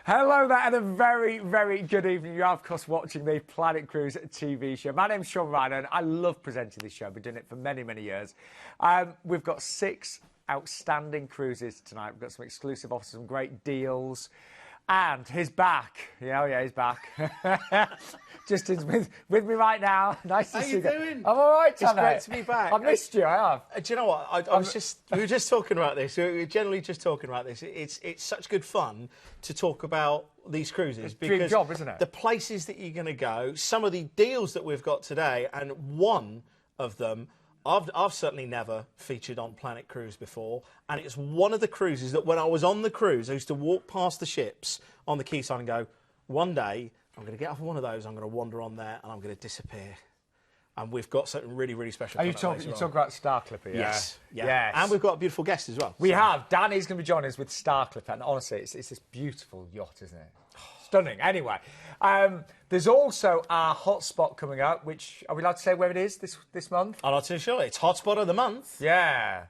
Hello there, and a very, very good evening. You are, of course, watching the Planet Cruise TV show. My name's Shaun, and I love presenting this show. I've been doing it for many, many years. We've got 6 outstanding cruises tonight. We've got some exclusive offers, some great deals. And he's back. Yeah, he's back. Justin's with me right now. Nice to see you. How you doing? I'm all right, It's great to be back. I've missed you, I have. Do you know what? We were just talking about this. We were generally just talking about this. It's such good fun to talk about these cruises. It's a dream job, isn't it? The places that you're going to go, some of the deals that we've got today, and one of them I've certainly never featured on Planet Cruise before, and it's one of the cruises that when I was on the cruise, I used to walk past the ships on the quayside and go, one day I'm going to get off of one of those, I'm going to wander on there, and I'm going to disappear. And we've got something really, really special. You talk about Star Clipper, yeah? Yes, yeah. Yes. And we've got a beautiful guest as well. We have. Danny's going to be joining us with Star Clipper, and honestly, it's this beautiful yacht, isn't it? Stunning. Anyway, there's also our hotspot coming up, which, are we allowed to say where it is this month? I'm not too sure. It's hotspot of the month. Yeah.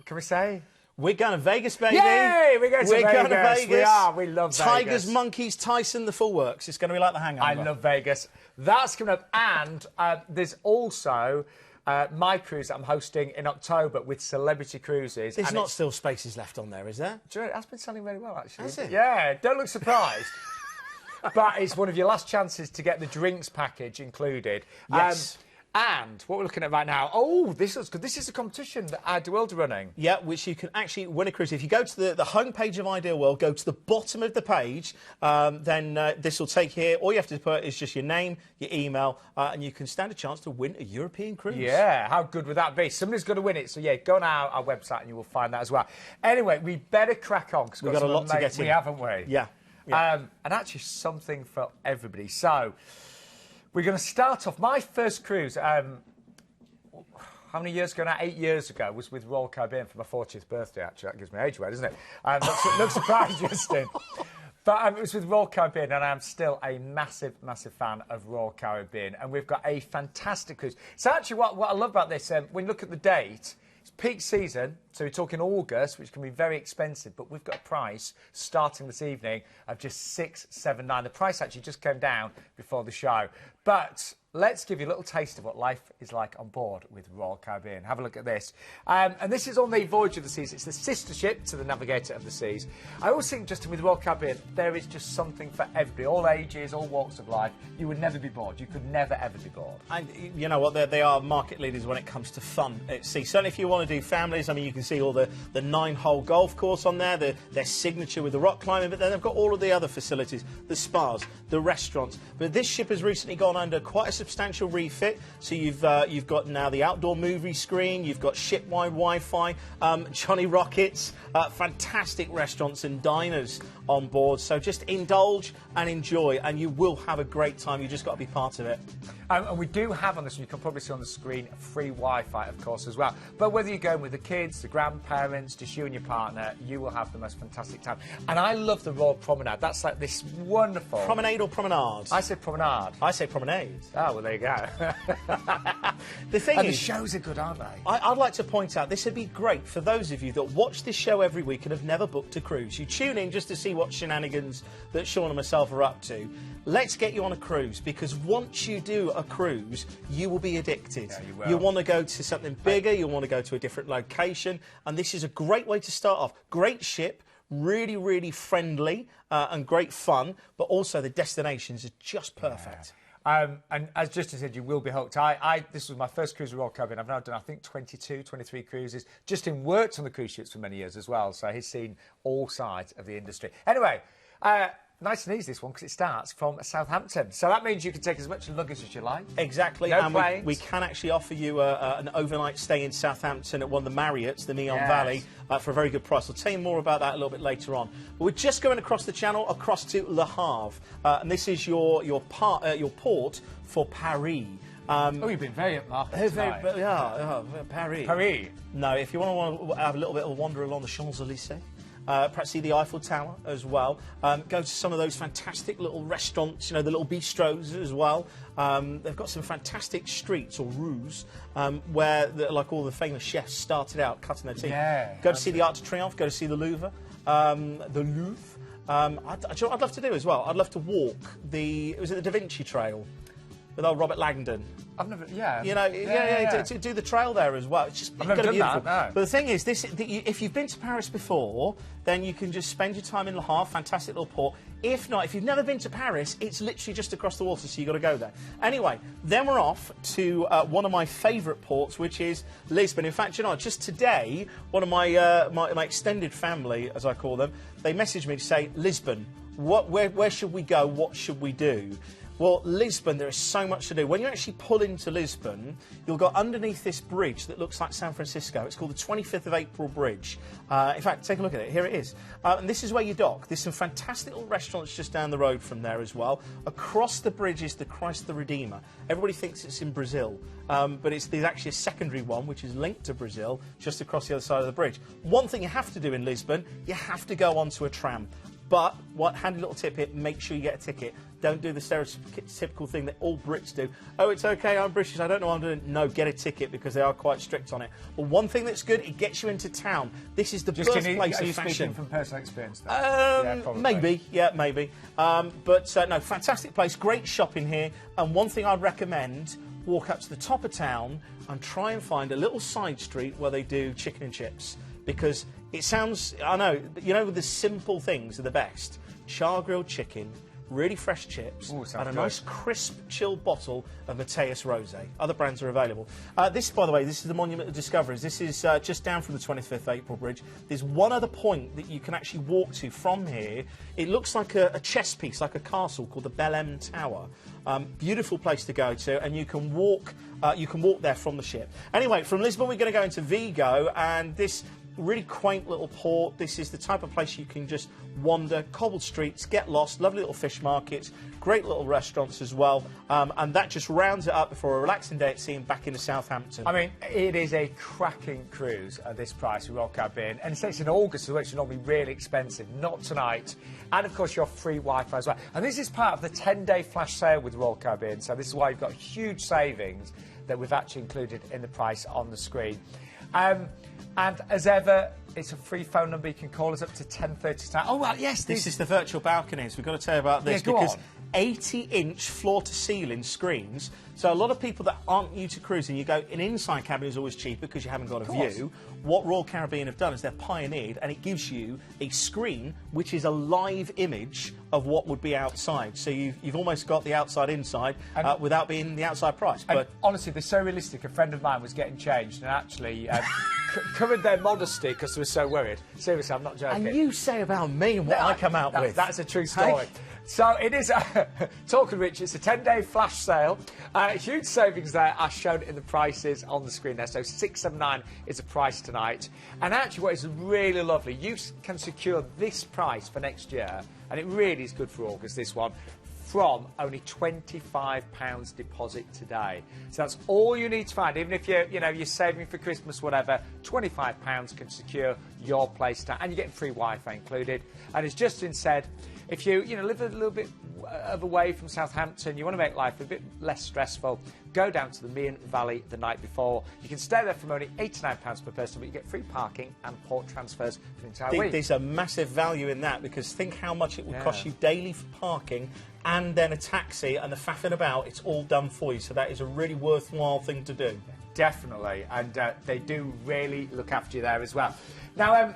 Can we say? We're going to Vegas, baby. Yay! We're going to Vegas. We are. We love Vegas. Tigers, monkeys, Tyson, the full works. It's going to be like the Hangover. I love Vegas. That's coming up. And there's also my cruise that I'm hosting in October with Celebrity Cruises. There's not still spaces left on there, is there? Do you know, it has been selling really well, actually. Has it? Yeah, don't look surprised. But it's one of your last chances to get the drinks package included. Yes. And what we're looking at right now, oh, this looks good. This is a competition that Ideal World are running. Yeah, which you can actually win a cruise. If you go to the homepage of Ideal World, go to the bottom of the page, then this will take you here. All you have to put is just your name, your email, and you can stand a chance to win a European cruise. Yeah, how good would that be? Somebody's going to win it. So, yeah, go on our website and you will find that as well. Anyway, we better crack on because we've got a lot to get in. We haven't we? Yeah. And actually something for everybody. So, we're going to start off. My first cruise, how many years ago now? 8 years ago, was with Royal Caribbean for my 40th birthday, actually. That gives me age away, doesn't it? No surprise, Justin. But it was with Royal Caribbean, and I'm still a massive, massive fan of Royal Caribbean. And we've got a fantastic cruise. So actually, what I love about this, when you look at the date, it's peak season, so we're talking August, which can be very expensive, but we've got a price starting this evening of just $679. The price actually just came down before the show. But let's give you a little taste of what life is like on board with Royal Caribbean. Have a look at this. And this is on the Voyage of the Seas. It's the sister ship to the Navigator of the Seas. I always think, Justin, with Royal Caribbean, there is just something for everybody, all ages, all walks of life. You would never be bored. You could never, ever be bored. And you know what? They are market leaders when it comes to fun at sea. Certainly if you want to do families, I mean, you can see all the 9-hole golf course on there, their signature with the rock climbing, but then they've got all of the other facilities, the spas, the restaurants. But this ship has recently gone under quite a substantial refit. So you've got now the outdoor movie screen, you've got ship-wide Wi-Fi, Johnny Rockets, fantastic restaurants and diners on board. So just indulge and enjoy, and you will have a great time. You just got to be part of it. And we do have on this, and you can probably see on the screen, free Wi-Fi, of course, as well. But whether you're going with the kids, the grandparents, just you and your partner, you will have the most fantastic time. And I love the Royal Promenade. That's like this wonderful... Promenade or promenade? I say promenade. I say promenade. Oh, well, there you go. The thing is... the shows are good, aren't they? I'd like to point out, this would be great for those of you that watch this show every week and have never booked a cruise. You tune in just to see what shenanigans that Shaun and myself are up to. Let's get you on a cruise, because once you do a cruise, you will be addicted. Yeah, you will. You want to go to something bigger, you want to go to a different location, and this is a great way to start off. Great ship, really, really friendly and great fun, but also the destinations are just perfect. Yeah. And as Justin said, you will be hooked. This was my first cruise with Royal Caribbean. I've now done, I think, 22, 23 cruises. Justin worked on the cruise ships for many years as well, so he's seen all sides of the industry. Anyway, nice and easy, this one, because it starts from Southampton. So that means you can take as much luggage as you like. Exactly. No and planes. we can actually offer you an overnight stay in Southampton at one of the Marriotts, the Neon Valley, for a very good price. I'll tell you more about that a little bit later on. But we're just going across the channel, across to Le Havre. And this is your port for Paris. Oh, you've been very upmarket tonight. Paris. Paris. No, if you want to have a little bit of a wander along the Champs-Élysées, perhaps see the Eiffel Tower as well. Go to some of those fantastic little restaurants, you know, the little bistros as well. They've got some fantastic streets or rues where, like all the famous chefs started out cutting their teeth. Yeah, go to see the Arc de Triomphe, go to see the Louvre. I'd love to do as well. I'd love to walk was it the Da Vinci Trail with old Robert Langdon? I've never, yeah. You know, do the trail there as well. It's just I've never done that, no. But the thing is, if you've been to Paris before, then you can just spend your time in Le Havre, fantastic little port. If not, if you've never been to Paris, it's literally just across the water, so you've got to go there. Anyway, then we're off to one of my favourite ports, which is Lisbon. In fact, you know, just today, one of my extended family, as I call them, they messaged me to say, Lisbon, where should we go? What should we do? Well, Lisbon, there is so much to do. When you actually pull into Lisbon, you'll go underneath this bridge that looks like San Francisco. It's called the 25th of April Bridge. In fact, take a look at it. Here it is. And this is where you dock. There's some fantastic little restaurants just down the road from there as well. Across the bridge is the Christ the Redeemer. Everybody thinks it's in Brazil, but there's actually a secondary one, which is linked to Brazil, just across the other side of the bridge. One thing you have to do in Lisbon, you have to go onto a tram. But, handy little tip here, make sure you get a ticket. Don't do the stereotypical thing that all Brits do. Oh, it's okay, I'm British, I don't know what I'm doing. No, get a ticket because they are quite strict on it. But one thing that's good, it gets you into town. This is the birthplace of fashion. Are you speaking from personal experience? Maybe. No, fantastic place, great shopping here. And one thing I'd recommend, walk up to the top of town and try and find a little side street where they do chicken and chips. Because it sounds, I know, you know, the simple things are the best. Char grilled chicken, really fresh chips, and a nice crisp chilled bottle of Mateus Rosé. Other brands are available. This, by the way, this is the Monument of Discoveries. This is just down from the 25th April Bridge. There's one other point that you can actually walk to from here. It looks like a chess piece, like a castle, called the Belém Tower. Beautiful place to go to, and you can walk there from the ship. Anyway, from Lisbon we're going to go into Vigo, and this really quaint little port. This is the type of place you can just wander, cobbled streets, get lost, lovely little fish markets, great little restaurants as well, and that just rounds it up before a relaxing day at sea and back into Southampton. I mean, it is a cracking cruise at this price with Royal Caribbean, and it's in August, so it's normally really expensive. Not tonight. And of course, you're free Wi-Fi as well. And this is part of the 10-day flash sale with Royal Caribbean, so this is why you've got huge savings that we've actually included in the price on the screen. And as ever, it's a free phone number. You can call us up to 10:30 tonight. Oh, well, yes. This is the virtual balconies. We've got to tell you about this because 80-inch floor-to-ceiling screens. So a lot of people that aren't new to cruising, you go, an inside cabin is always cheaper because you haven't got a view. What Royal Caribbean have done is they've pioneered, and it gives you a screen which is a live image of what would be outside. So you've almost got the outside-inside without being the outside price. But honestly, they're so realistic. A friend of mine was getting changed and actually covered their modesty because they were so worried. Seriously, I'm not joking. And you say about me and what I come out with. That's a true story. Hey? So it is, talking rich, it's a 10-day flash sale. Huge savings there are shown in the prices on the screen there. So $679 is the price tonight. And actually what is really lovely, you can secure this price for next year, and it really is good for August, this one, from only £25 deposit today. So that's all you need to find. Even if you're saving for Christmas, whatever, £25 can secure your place down, and you get free Wi-Fi included. And as Justin said, if you live a little bit of away from Southampton, you want to make life a bit less stressful, go down to the Meon Valley the night before. You can stay there from only £89 per person, but you get free parking and port transfers for the entire week. There's a massive value in that, because think how much it would cost you daily for parking and then a taxi and the faffing about. It's all done for you, so that is a really worthwhile thing to do. Definitely, and they do really look after you there as well. Now,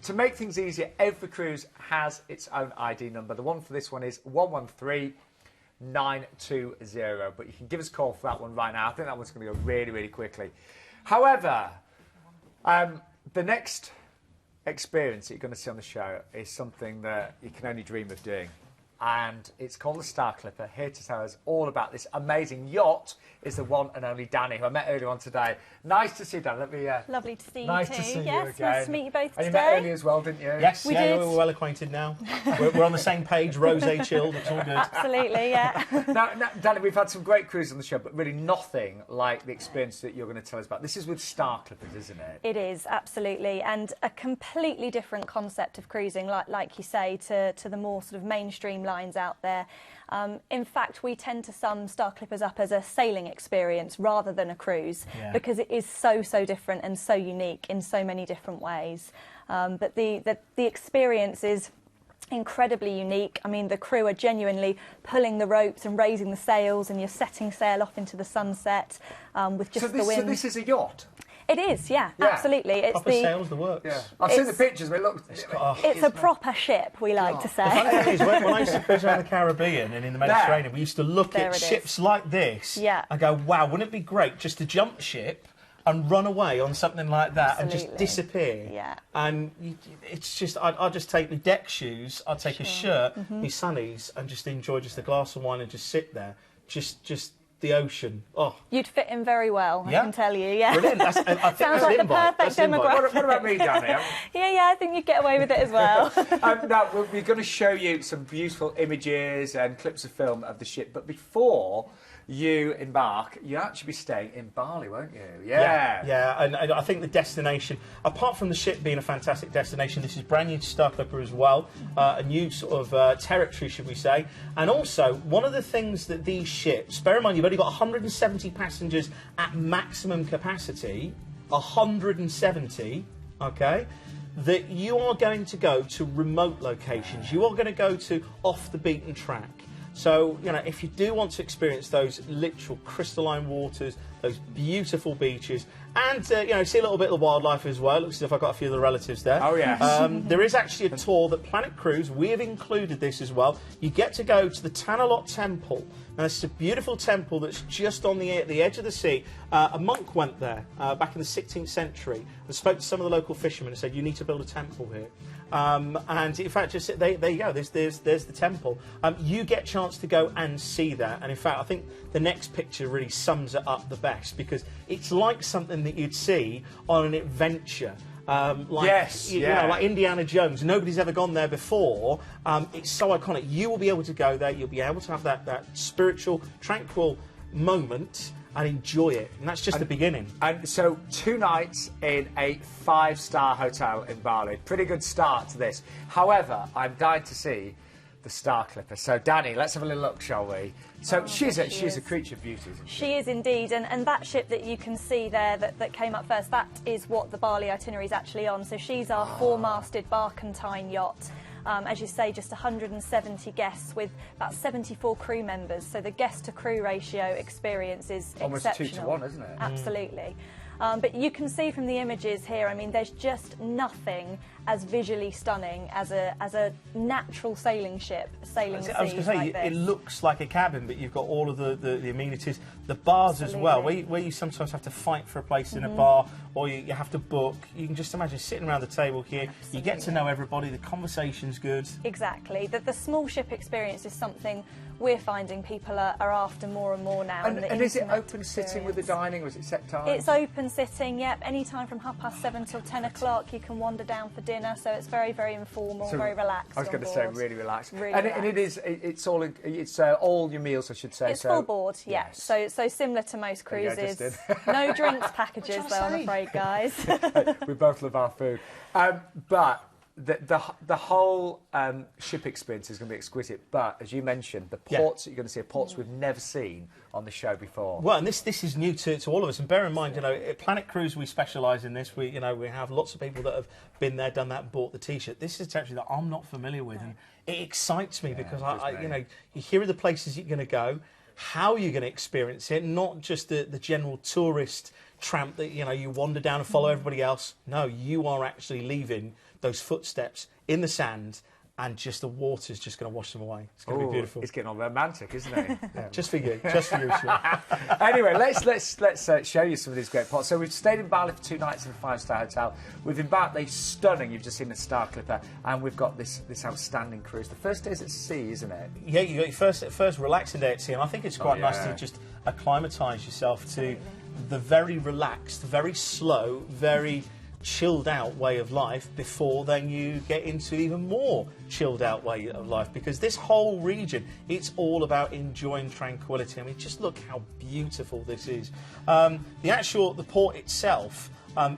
to make things easier, every cruise has its own ID number. The one for this one is 113920, but you can give us a call for that one right now. I think that one's going to go really, really quickly. However, the next experience that you're going to see on the show is something that you can only dream of doing. And it's called the Star Clipper. Here to tell us all about this amazing yacht is the one and only Danny, who I met earlier on today. Nice to see you, Dan. Lovely to see you nice too. To see yes, you again. Nice to meet you both and today. You met earlier as well, didn't you? Yes, we did. We're well acquainted now. we're on the same page, rosé chilled, it's all good. Absolutely, yeah. now, Danny, we've had some great cruises on the show, but really nothing like the experience that you're going to tell us about. This is with Star Clippers, isn't it? It is, absolutely, and a completely different concept of cruising, like you say, to the more sort of mainstream lines out there. In fact, we tend to sum Star Clippers up as a sailing experience rather than a cruise, because it is so different and so unique in so many different ways. But the experience is incredibly unique. I mean, the crew are genuinely pulling the ropes and raising the sails, and you're setting sail off into the sunset with just the wind. So this is a yacht? It is, yeah. Absolutely. It's proper sails, the works. Yeah. I've seen the pictures, but it looks... It's a proper ship, we like to say. The funny thing is, when I used to cruise around the Caribbean and in the Mediterranean, we used to look at ships like this and go, wow, wouldn't it be great just to jump ship and run away on something like that and just disappear? Yeah. And it's just, I'd just take my deck shoes, I'd take a shirt, my sunnies, and just enjoy just a glass of wine and just sit there. Just the ocean. Oh, you'd fit in very well, I can tell you. Yeah, brilliant. I think sounds like the perfect demographic. What about me, Danny? Yeah, I think you'd get away with it as well. Now we're going to show you some beautiful images and clips of film of the ship, but before you embark, you'll actually be staying in Bali, won't you? Yeah, and I think the destination, apart from the ship being a fantastic destination, this is brand new to Star Clipper as well, a new sort of territory, should we say. And also, one of the things that these ships, bear in mind, you've only got 170 passengers at maximum capacity, 170, okay, that you are going to go to remote locations. You are going to go to off the beaten track. So, you know, if you do want to experience those literal crystalline waters, those beautiful beaches, and, you know, see a little bit of the wildlife as well. Looks as if I've got a few of the relatives there. Oh, yes. There is actually a tour that Planet Cruise, we have included this as well. You get to go to the Tanalot Temple. Now, it's a beautiful temple that's just on the edge of the sea. A monk went there back in the 16th century and spoke to some of the local fishermen and said, you need to build a temple here. And in fact, just there you go. There's the temple. You get a chance to go and see that. And in fact, I think the next picture really sums it up the best, because it's like something that you'd see on an adventure. You know, like Indiana Jones. Nobody's ever gone there before. It's so iconic. You will be able to go there. You'll be able to have that spiritual, tranquil moment and enjoy it. And that's just the beginning. And so 2 nights in a 5-star hotel in Bali. Pretty good start to this. However, I'm dying to see the Star Clipper. So, Danny, let's have a little look, shall we? So she's a creature of beauty, isn't she? She is indeed, and that ship that you can see there that came up first, that is what the Bali itinerary is actually on. So she's our 4-masted barkentine yacht. As you say, just 170 guests with about 74 crew members. So the guest-to-crew ratio experience is almost exceptional. 2 to 1, isn't it? Absolutely. But you can see from the images here, I mean, there's just nothing as visually stunning as a natural sailing ship sailing the seas. I was going to say, like this. it looks like a cabin, but you've got all of the amenities, the bars as well, where you sometimes have to fight for a place in a bar, or you have to book. You can just imagine sitting around the table here. You get to know everybody. The conversation's good. Exactly. The small ship experience is something we're finding people are after more and more now. And is it open sitting with the dining, or is it set time? It's open sitting, yep. Any time from 7:30 till 10 o'clock, you can wander down for dinner. So it's very, very informal, very relaxed. I was going to say really relaxed. Really and relaxed. It's all your meals, I should say. It's full board, yeah. Yes. So similar to most cruises. No drinks packages, though, I'm afraid, guys. We both love our food, but the whole ship experience is going to be exquisite. But as you mentioned, the ports that you're going to see are ports we've never seen on the show before. Well, and this is new to all of us. And bear in mind, you know, at Planet Cruise we specialise in this. We have lots of people that have been there, done that, and bought the T-shirt. This is a territory that I'm not familiar with, and it excites me because you hear of the places you're going to go, how you're going to experience it, not just the general tourist tramp that you wander down and follow everybody else. No, you are actually leaving those footsteps in the sand, and just the water's just going to wash them away. It's going to be beautiful. It's getting all romantic, isn't it? Yeah, just for you, Shaun. Anyway, let's show you some of these great ports. So we've stayed in Bali for 2 nights in a 5-star hotel. We've embarked a stunning. You've just seen the Star Clipper, and we've got this outstanding cruise. The first day's at sea, isn't it? Yeah, you got your first relaxing day at sea, and I think it's quite nice to just acclimatise yourself to the very relaxed, very slow, very chilled out way of life before then you get into even more chilled out way of life, because this whole region, it's all about enjoying tranquility. I mean, just look how beautiful this is. The port itself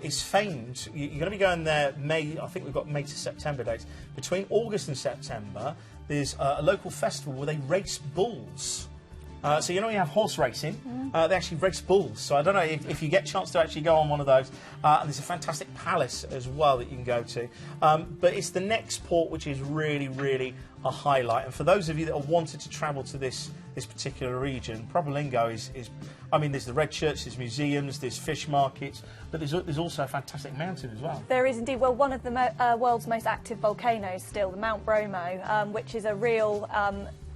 is famed. You're going to be going there May, I think we've got May to September dates. Between August and September, there's a local festival where they race bulls. So you know you have horse racing. They actually race bulls. So I don't know if you get a chance to actually go on one of those. And there's a fantastic palace as well that you can go to. But it's the next port which is really, really a highlight. And for those of you that have wanted to travel to this particular region, Probolinggo is I mean, there's the red church, there's museums, there's fish markets, but there's also a fantastic mountain as well. There is indeed. Well, one of the world's most active volcanoes still, the Mount Bromo, which is a real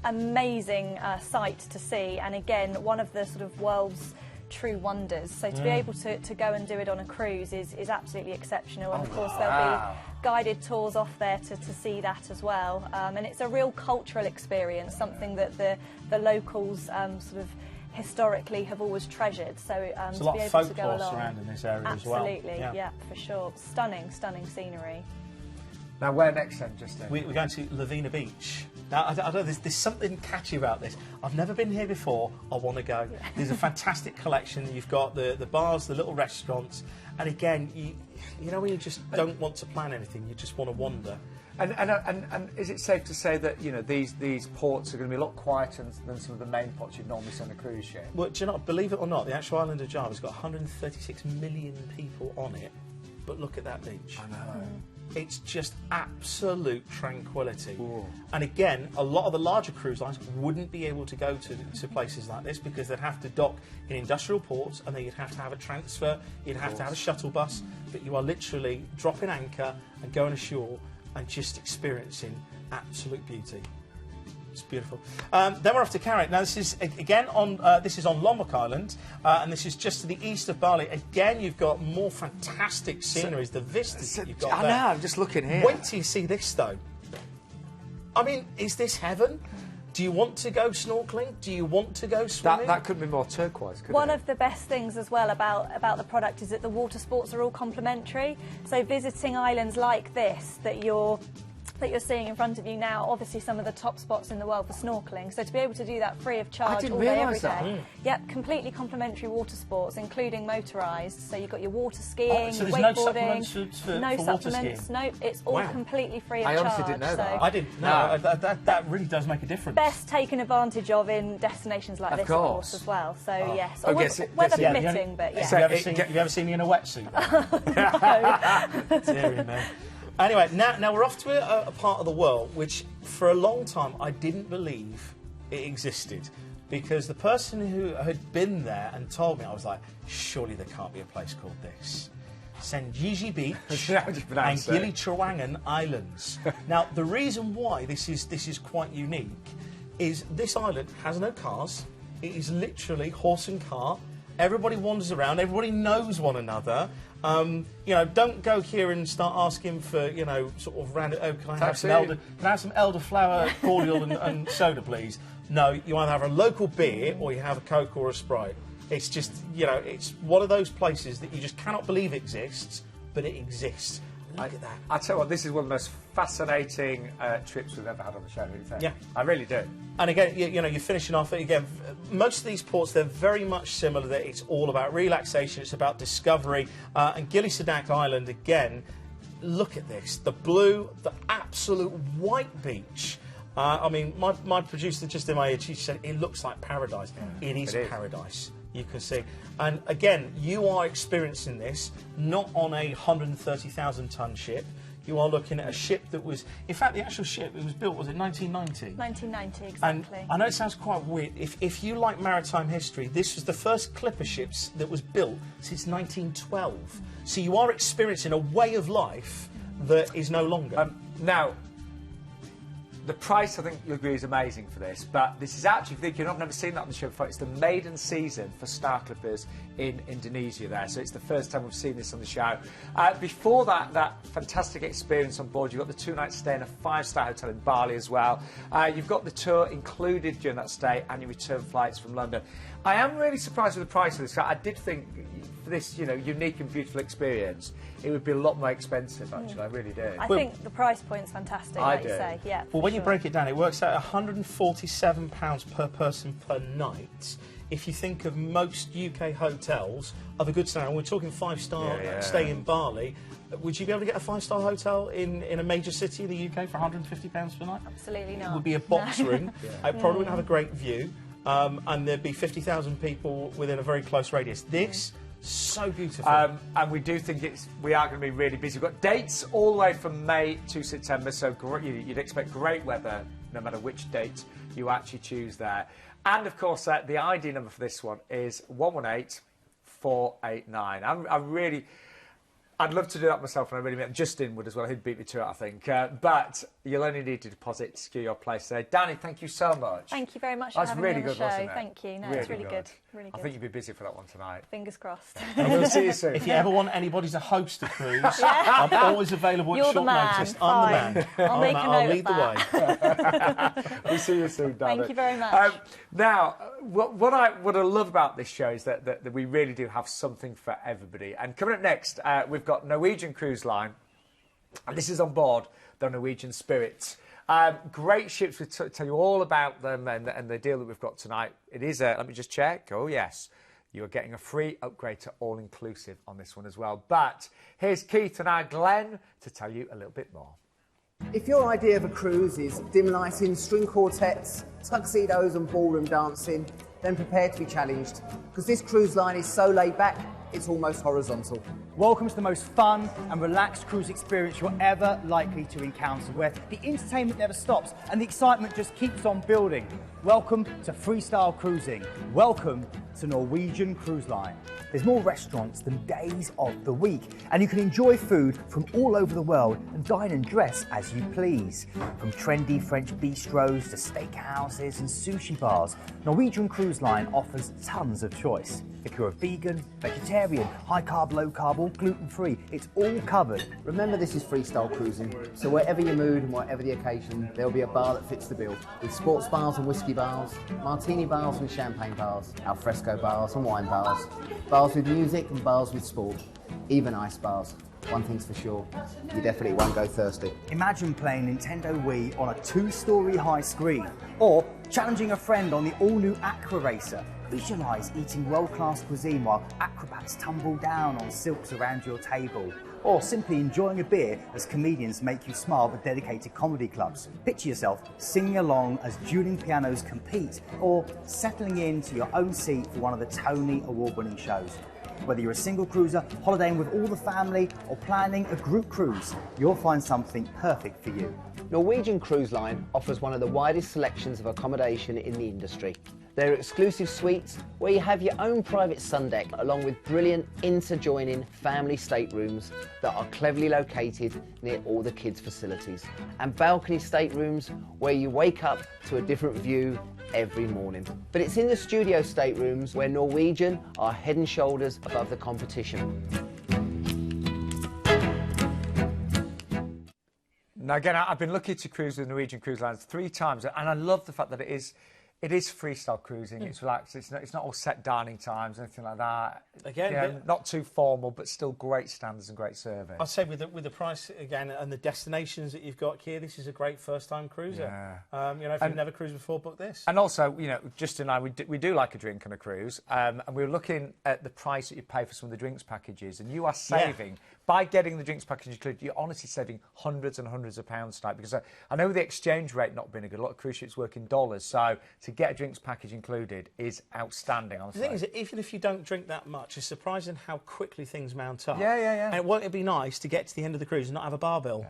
amazing sight to see, and again, one of the sort of world's true wonders. So to be able to go and do it on a cruise is absolutely exceptional, and of course there'll be guided tours off there to see that as well. And it's a real cultural experience, something that the locals sort of historically have always treasured. So There's to a lot be of able to folklore go along, surrounding this area as well. absolutely, yeah, for sure. Stunning scenery. Now, where next then, Justin? We're going to Lavina Beach. Now, I don't know, there's something catchy about this. I've never been here before. I want to go. Yeah. There's a fantastic collection. You've got the bars, the little restaurants, and again, you know when you just don't want to plan anything, you just want to wander. And is it safe to say that, you know, these ports are going to be a lot quieter than some of the main ports you'd normally see on a cruise ship? Well, do you know, believe it or not, the actual island of Java's got 136 million people on it, but look at that beach. I know. It's just absolute tranquility. Ooh. And again, a lot of the larger cruise lines wouldn't be able to go to places like this because they'd have to dock in industrial ports, and then you'd have to have a transfer, you'd have to have a shuttle bus, but you are literally dropping anchor and going ashore and just experiencing absolute beauty. It's beautiful. Then we're off to Canaries. Now this is again on Lombok Island, and this is just to the east of Bali. Again, you've got more fantastic sceneries. The vistas that you've got there. I know. I'm just looking here. Wait till you see this, though. I mean, is this heaven? Do you want to go snorkeling? Do you want to go swimming? That couldn't be more turquoise, could it? One of the best things as well about the product is that the water sports are all complimentary. So visiting islands like this that you're seeing in front of you now, obviously some of the top spots in the world for snorkeling. So to be able to do that free of charge all day, every day. Yep, completely complimentary water sports, including motorised. So you've got your water skiing, so your there's no wakeboarding. supplements for no water supplements, skiing? no, it's all completely free of charge. I honestly didn't know that. I didn't. No, that really does make a difference. Best taken advantage of in destinations like this, of course, as well. So yes, weather permitting, but yeah. Have you ever seen me in a wetsuit? Dear me. Anyway, now we're off to a part of the world which, for a long time, I didn't believe it existed. Because the person who had been there and told me, I was like, surely there can't be a place called this. Senjiji Beach and Gili Trawangan Islands. Now, the reason why this is quite unique is this island has no cars. It is literally horse and cart. Everybody wanders around. Everybody knows one another. You know, don't go here and start asking for, you know, sort of random. Oh, can I have some elderflower cordial and soda, please? No, you either have a local beer or you have a Coke or a Sprite. It's just, you know, it's one of those places that you just cannot believe exists, but it exists. Look at that. I tell you what, this is one of the most fascinating trips we've ever had on the show. Really. Yeah, I really do. And again, you know, you're finishing off again. Most of these ports, they're very much similar. That it's all about relaxation. It's about discovery. And Gili Trawangan Island again. Look at this: the blue, the absolute white beach. I mean, my producer just in my ear, she said it looks like paradise. Yeah, it is paradise. You can see. And again, you are experiencing this not on a 130,000-ton ship. You are looking at a ship that was, in fact, the actual ship, it was built, was it 1990? 1990, exactly. And I know it sounds quite weird. If you like maritime history, this was the first clipper ships that was built since 1912. So you are experiencing a way of life that is no longer. Now, the price, I think you'll agree, is amazing for this, but this is actually, if you've never seen that on the show before, it's the maiden season for star clippers in Indonesia there, so it's the first time we've seen this on the show. Before that fantastic experience on board, you've got the 2-night stay in a 5-star hotel in Bali as well. You've got the tour included during that stay and your return flights from London. I am really surprised with the price of this. I did think for this, you know, unique and beautiful experience, it would be a lot more expensive, actually. I really do. I think the price point's fantastic, like you say. Yeah. Well, when you break it down, it works out £147 per person per night. If you think of most UK hotels of a good standard, we're talking 5-star stay in Bali. Would you be able to get a 5-star hotel in a major city in the UK for £150 per night? Absolutely not. It would be a box room. I probably wouldn't have a great view. and there'd be 50,000 people within a very close radius. This, so beautiful. And we do think we are going to be really busy. We've got dates all the way from May to September, so you'd expect great weather no matter which date you actually choose there. And, of course, the ID number for this one is 118489. I'd love to do that myself, and I really mean Justin would as well. He'd beat me to it, I think. But you'll only need to deposit to secure your place there. Danny, thank you so much. Thank you very much for having me on the show. Thank you. No, it's really good. Really good. I think you'll be busy for that one tonight. Fingers crossed. And we'll see you soon. If you ever want anybody to host a cruise, I'm always available at short notice. I'm the man. I'll make a note I'll lead the way. We'll see you soon, Danny. Thank you very much. Now, what I love about this show is that we really do have something for everybody. And coming up next, we've got Norwegian Cruise Line, and this is on board the Norwegian Spirit. Great ships. We'll tell you all about them and the deal that we've got tonight. It is let me just check. Oh, yes. You're getting a free upgrade to all-inclusive on this one as well. But here's Keith and our Glenn to tell you a little bit more. If your idea of a cruise is dim lighting, string quartets, tuxedos and ballroom dancing, then prepare to be challenged, because this cruise line is so laid back, it's almost horizontal. Welcome to the most fun and relaxed cruise experience you're ever likely to encounter, where the entertainment never stops and the excitement just keeps on building. Welcome to freestyle cruising. Welcome to Norwegian Cruise Line. There's more restaurants than days of the week, and you can enjoy food from all over the world and dine and dress as you please. From trendy French bistros to steakhouses and sushi bars, Norwegian Cruise Line offers tons of choice. If you're a vegan, vegetarian, high carb, low carb, or gluten-free, it's all covered. Remember, this is freestyle cruising, so whatever your mood and whatever the occasion, there'll be a bar that fits the bill. With sports bars and whiskey bars, martini bars and champagne bars, alfresco bars and wine bars, bars with music and bars with sport, even ice bars. One thing's for sure, you definitely won't go thirsty. Imagine playing Nintendo Wii on a 2-story high screen, or challenging a friend on the all-new Aqua Racer. Visualise eating world-class cuisine while acrobats tumble down on silks around your table. Or simply enjoying a beer as comedians make you smile with dedicated comedy clubs. Picture yourself singing along as dueling pianos compete, or settling into your own seat for one of the Tony Award-winning shows. Whether you're a single cruiser, holidaying with all the family, or planning a group cruise, you'll find something perfect for you. Norwegian Cruise Line offers one of the widest selections of accommodation in the industry. There are exclusive suites where you have your own private sun deck, along with brilliant interjoining family staterooms that are cleverly located near all the kids' facilities, and balcony staterooms where you wake up to a different view every morning. But it's in the studio staterooms where Norwegian are head and shoulders above the competition. Now, again, I've been lucky to cruise with Norwegian Cruise Lines 3 times, and I love the fact that it is freestyle cruising. It's relaxed. It's not all set dining times, anything like that. Again, not too formal, but still great standards and great service. I'd say with the price again and the destinations that you've got here, this is a great first-time cruiser. Yeah. If you've never cruised before, book this. And also, Justin and I, we do like a drink on a cruise, and we were looking at the price that you pay for some of the drinks packages, and you are saving. By getting the drinks package included, you're honestly saving hundreds and hundreds of pounds tonight, because I know the exchange rate not being a good. A lot of cruise ships work in dollars, so to get a drinks package included is outstanding. The thing is, even if you don't drink that much, it's surprising how quickly things mount up. Yeah. And won't it be nice to get to the end of the cruise and not have a bar bill?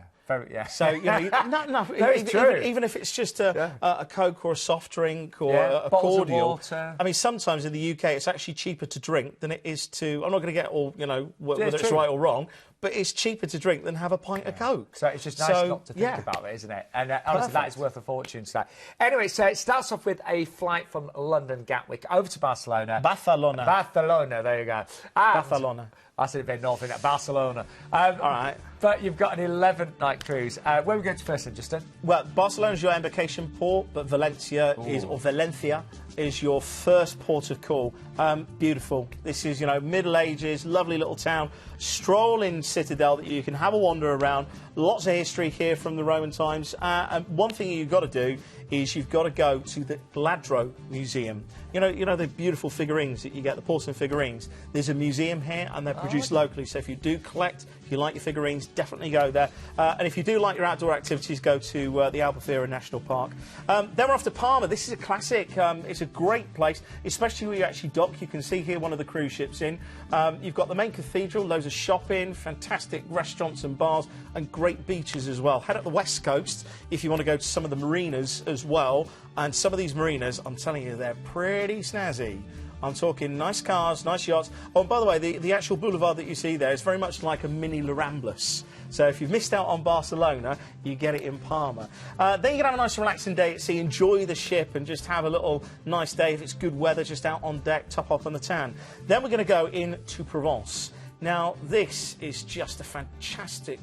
Yeah. So, even if it's just a Coke or a soft drink or a cordial. Water. I mean, sometimes in the UK it's actually cheaper to drink than it is to. I'm not going to get all whether it's right or wrong, but it's cheaper to drink than have a pint of Coke. So it's just nice not to think about it, isn't it? And honestly, that is worth a fortune. So anyway, so it starts off with a flight from London Gatwick over to Barcelona. Barcelona, there you go. Barcelona. I said it very north, innit? Barcelona. All right. But you've got an 11-night cruise. Where are we going to first then, Justin? Well, Barcelona's your embarkation port, but Valencia is your first port of call. Beautiful. This is, Middle Ages, lovely little town, strolling citadel that you can have a wander around. Lots of history here from the Roman times. And one thing you've got to do is you've got to go to the Ladro Museum. You know the beautiful figurines that you get, the porcelain figurines. There's a museum here, and they're produced locally. So if you do collect, if you like your figurines, definitely go there. And if you do like your outdoor activities, go to the Albufeira National Park. Then we're off to Palma. This is a classic. It's a great place, especially where you actually dock. You can see here one of the cruise ships in. You've got the main cathedral, loads of shopping, fantastic restaurants and bars, and great beaches as well. Head up the west coast if you want to go to some of the marinas as well. And some of these marinas, I'm telling you, they're pretty snazzy. I'm talking nice cars, nice yachts. Oh, and by the way, the actual boulevard that you see there is very much like a mini La Ramblas. So if you've missed out on Barcelona, you get it in Palma. Then you can have a nice relaxing day at sea, enjoy the ship and just have a little nice day. If it's good weather, just out on deck, top up on the tan. Then we're going to go into Provence. Now, this is just a fantastic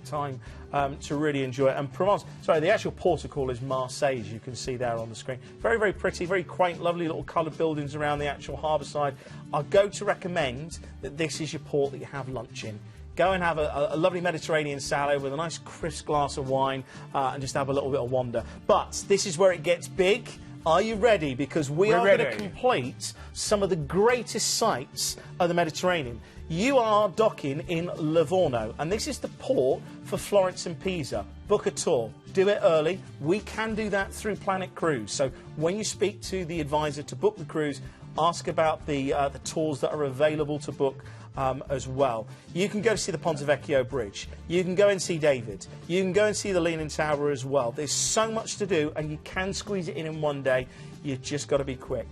time to really enjoy it. And Provence, sorry, the actual port of call is Marseille, as you can see there on the screen. Very, very pretty, very quaint, lovely little coloured buildings around the actual harbour side. I'll go to recommend that this is your port that you have lunch in. Go and have a lovely Mediterranean salad with a nice crisp glass of wine and just have a little bit of wander. But this is where it gets big. Are you ready? Because we're going to complete some of the greatest sights of the Mediterranean. You are docking in Livorno, and this is the port for Florence and Pisa. Book a tour. Do it early. We can do that through Planet Cruise. So when you speak to the advisor to book the cruise, ask about the tours that are available to book as well. You can go see the Ponte Vecchio Bridge. You can go and see David. You can go and see the Leaning Tower as well. There's so much to do, and you can squeeze it in one day. You've just got to be quick.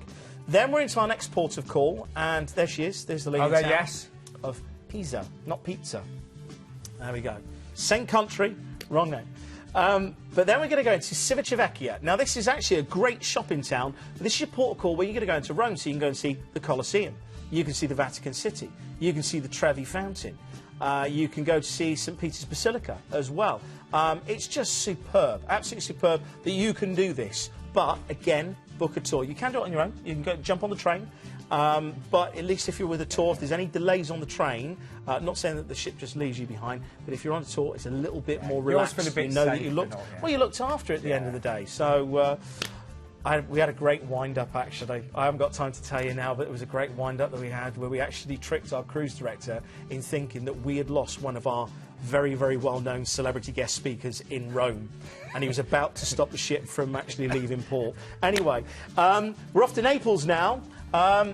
Then we're into our next port of call, and there she is. There's the Leaning Tower. Yes. Of Pisa, not pizza. There we go. Same country, wrong name. But then we're going to go into Civitavecchia. Now, this is actually a great shopping town. This is your port of call where you're going to go into Rome, so you can go and see the Colosseum. You can see the Vatican City. You can see the Trevi Fountain. You can go to see St. Peter's Basilica as well. It's just superb, absolutely superb that you can do this. But, again, book a tour. You can do it on your own. You can go jump on the train. But at least if you're with a tour, if there's any delays on the train, not saying that the ship just leaves you behind, but if you're on a tour, it's a little bit more relaxed. You know that you looked, well, you looked after it at the end of the day. So we had a great wind-up, actually. I haven't got time to tell you now, but it was a great wind-up that we had where we actually tricked our cruise director in thinking that we had lost one of our very, very well-known celebrity guest speakers in Rome, and he was about to stop the ship from actually leaving port. Anyway, we're off to Naples now.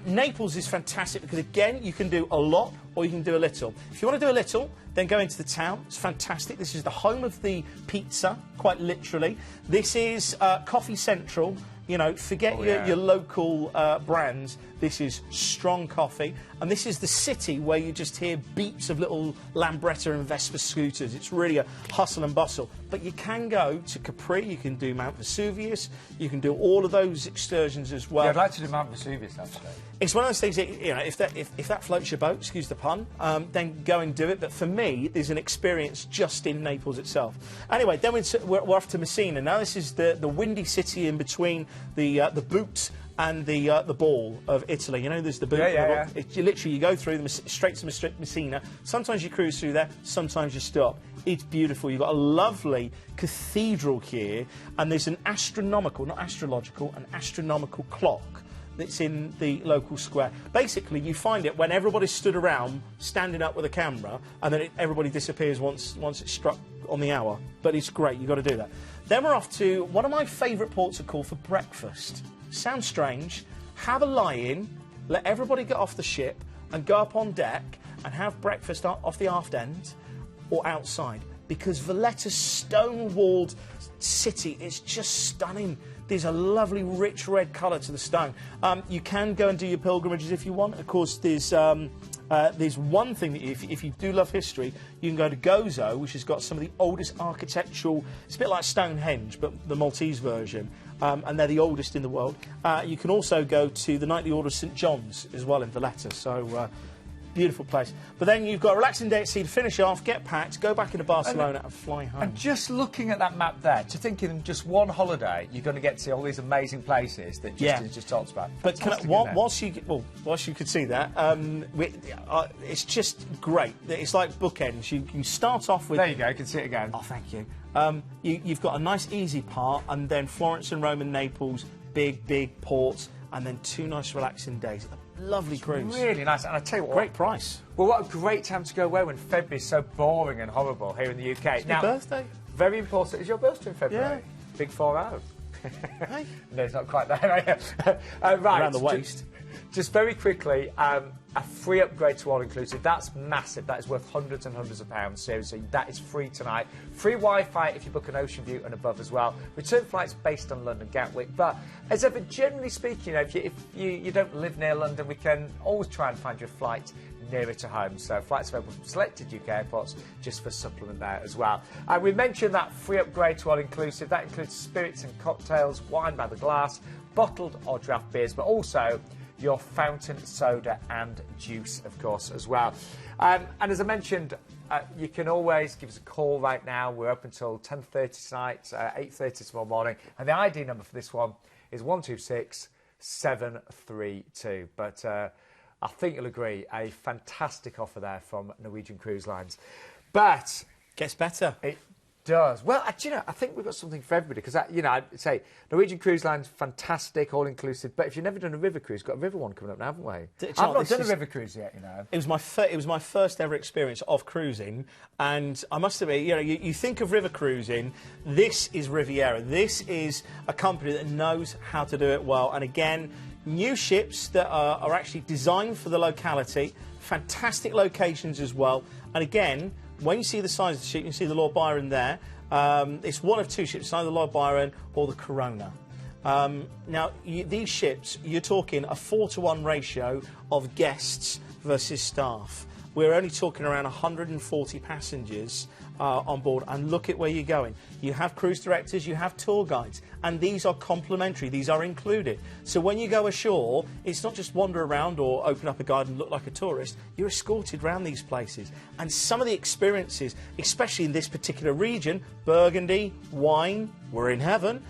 Naples is fantastic because, again, you can do a lot or you can do a little. If you want to do a little, then go into the town. It's fantastic. This is the home of the pizza, quite literally. This is Coffee Central. You know, forget your local brands. This is strong coffee. And this is the city where you just hear beeps of little Lambretta and Vespa scooters. It's really a hustle and bustle. But you can go to Capri. You can do Mount Vesuvius. You can do all of those excursions as well. Yeah, I'd like to do Mount Vesuvius, actually. It's one of those things that, you know, if that floats your boat, excuse the pun, then go and do it. But for me, there's an experience just in Naples itself. Anyway, then we're off to Messina. Now, this is the windy city in between the boot and the ball of Italy. You know, there's the boot. Yeah. You go through straight to Messina. Sometimes you cruise through there. Sometimes you stop. It's beautiful. You've got a lovely cathedral here, and there's an astronomical, not astrological, an astronomical clock that's in the local square. Basically, you find it when everybody's stood around, standing up with a camera, and then everybody disappears once it's struck on the hour. But it's great. You've got to do that. Then we're off to one of my favourite ports of call for breakfast. Sounds strange. Have a lie-in, let everybody get off the ship, and go up on deck and have breakfast off the aft end or outside. Because Valletta's stone-walled city is just stunning. There's a lovely, rich red colour to the stone. You can go and do your pilgrimages if you want. Of course, there's one thing that if you do love history, you can go to Gozo, which has got some of the oldest architectural. It's a bit like Stonehenge, but the Maltese version, and they're the oldest in the world. You can also go to the Knightly Order of St John's as well in Valletta. So beautiful place. But then you've got a relaxing day at sea to finish off, get packed, go back into Barcelona and fly home. And just looking at that map there, to think in just one holiday, you're going to get to see all these amazing places that Justin's just talked about. But whilst you could see that, it's just great. It's like bookends. You start off with... There you go, you can see it again. Oh, thank you. You've got a nice easy part, and then Florence and Rome and Naples, big ports, and then 2 nice relaxing days. A lovely cruise. Really nice, and I tell you what... Great price. Well, what a great time to go away when February is so boring and horrible here in the UK. It's my birthday. Very important. Is your birthday in February? Yeah. Big 4-0. Hey. No, it's not quite there. Right. Around the waist. Just very quickly, a free upgrade to all-inclusive. That's massive. That is worth hundreds and hundreds of pounds. Seriously, that is free tonight. Free Wi-Fi if you book an Ocean View and above as well. Return flights based on London Gatwick. But as ever, generally speaking, if you don't live near London, we can always try and find you a flight nearer to home. So flights available from selected UK airports just for supplement there as well. We mentioned that free upgrade to all-inclusive. That includes spirits and cocktails, wine by the glass, bottled or draft beers, but also your fountain soda and juice, of course, as well. And as I mentioned, you can always give us a call right now. We're up until 10:30 tonight, 8:30 tomorrow morning. And the ID number for this one is 126 732. But I think you'll agree, a fantastic offer there from Norwegian Cruise Lines. But gets better. It does. Well, do you know, I think we've got something for everybody, because, I'd say Norwegian Cruise Line's fantastic, all-inclusive, but if you've never done a river cruise, got a river one coming up now, haven't we? I've not done a river cruise yet, you know. It was my first ever experience of cruising, and I must admit, you think of river cruising, this is Riviera. This is a company that knows how to do it well, and again, new ships that are actually designed for the locality, fantastic locations as well, and again, when you see the size of the ship, you can see the Lord Byron there. It's one of 2 ships, it's either the Lord Byron or the Corona. Now, these ships, you're talking a 4-to-1 ratio of guests versus staff. We're only talking around 140 passengers on board, and look at where you're going. You have cruise directors, you have tour guides, and these are complimentary, these are included. So when you go ashore, it's not just wander around or open up a guide and look like a tourist, you're escorted around these places. And some of the experiences, especially in this particular region, Burgundy, wine, we're in heaven,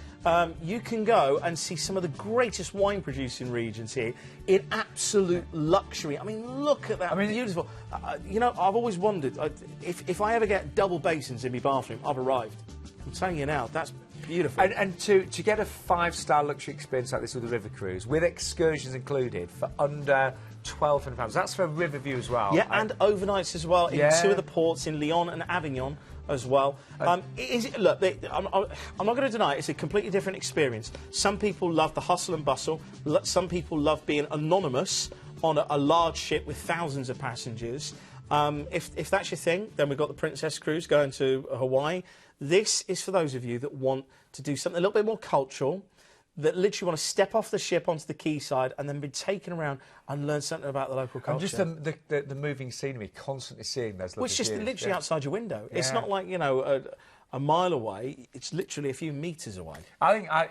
you can go and see some of the greatest wine producing regions here in absolute luxury. I mean, look at that. I mean, beautiful. I've always wondered, if I ever get double basins in my bathroom, I've arrived. I'm telling you now, that's beautiful. And to get a 5-star luxury experience like this with a river cruise, with excursions included, for under £1,200. That's for a river view as well. Yeah, and overnights as well in 2 of the ports in Lyon and Avignon as well. Look, I'm not going to deny it, it's a completely different experience. Some people love the hustle and bustle. Some people love being anonymous on a large ship with thousands of passengers. If that's your thing, then we've got the Princess Cruise going to Hawaii. This is for those of you that want to do something a little bit more cultural, that literally want to step off the ship onto the quayside and then be taken around and learn something about the local culture. And just the moving scenery, constantly seeing those lovely Which is just literally outside your window. Yeah. It's not like, a mile away. It's literally a few metres away. I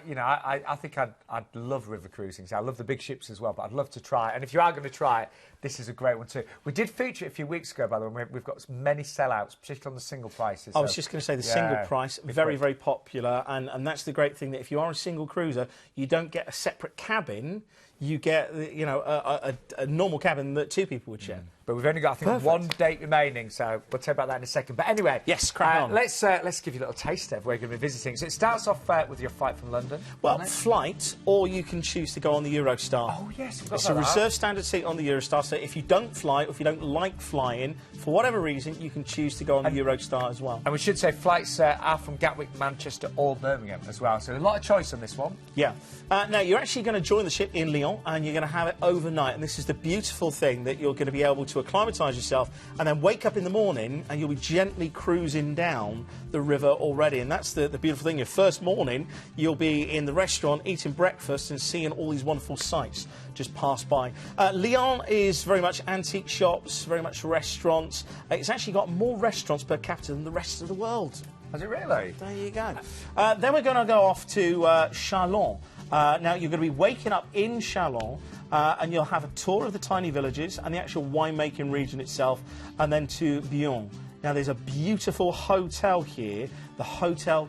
think I'd love river cruising. So I love the big ships as well, but I'd love to try it. And if you are going to try it, this is a great one too. We did feature it a few weeks ago, by the way. We've got many sellouts, particularly on the single prices. I was just going to say the single price, very, very popular. And that's the great thing, that if you are a single cruiser, you don't get a separate cabin. You get, a normal cabin that 2 people would share. But we've only got, I think, 1 date remaining, so we'll talk about that in a second. But anyway, yes, crack on. Let's give you a little taste of where we're going to be visiting. So it starts off with your flight from London. Well, flight, or you can choose to go on the Eurostar. Oh, yes. It's a reserved standard seat on the Eurostar, so if you don't fly, or if you don't like flying, for whatever reason, you can choose to go on the Eurostar as well. And we should say flights are from Gatwick, Manchester, or Birmingham as well. So a lot of choice on this one. Yeah. Now, you're actually going to join the ship in Lyon, and you're going to have it overnight. And this is the beautiful thing, that you're going to be able to acclimatise yourself and then wake up in the morning and you'll be gently cruising down the river already. And that's the beautiful thing. Your first morning, you'll be in the restaurant eating breakfast and seeing all these wonderful sights just pass by. Lyon is very much antique shops, very much restaurants. It's actually got more restaurants per capita than the rest of the world. Has it really? There you go. Then we're going to go off to Shaun. Now, you're going to be waking up in Chalon, and you'll have a tour of the tiny villages and the actual winemaking region itself, and then to Byron. Now, there's a beautiful hotel here, the Hotel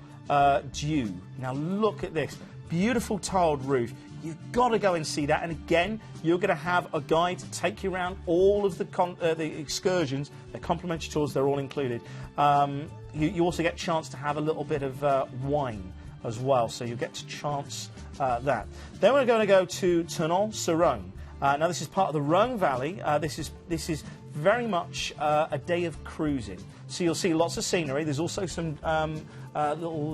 Dieu. Now, look at this. Beautiful tiled roof. You've got to go and see that. And again, you're going to have a guide to take you around all of the excursions. They're complimentary tours. They're all included. You also get a chance to have a little bit of wine as well. So you get to chance that. Then we're going to go to Tournon-sur-Rhone. Now, this is part of the Rhone Valley. This is very much a day of cruising. So you'll see lots of scenery. There's also some little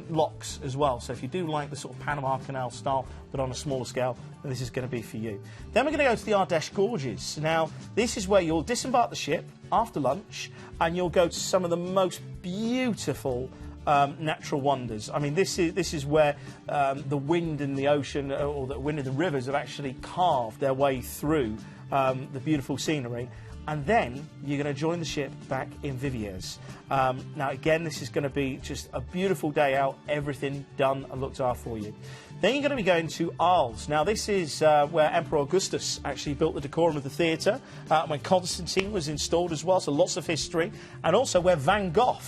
locks as well. So if you do like the sort of Panama Canal style, but on a smaller scale, then this is going to be for you. Then we're going to go to the Ardèche Gorges. Now, this is where you'll disembark the ship after lunch, and you'll go to some of the most beautiful natural wonders. I mean, this is where the wind and the ocean, or the wind and the rivers, have actually carved their way through the beautiful scenery. And then you're going to join the ship back in Viviers. Now, again, this is going to be just a beautiful day out, everything done and looked after for you. Then you're going to be going to Arles. Now, this is where Emperor Augustus actually built the decorum of the theatre, when Constantine was installed as well, so lots of history. And also where Van Gogh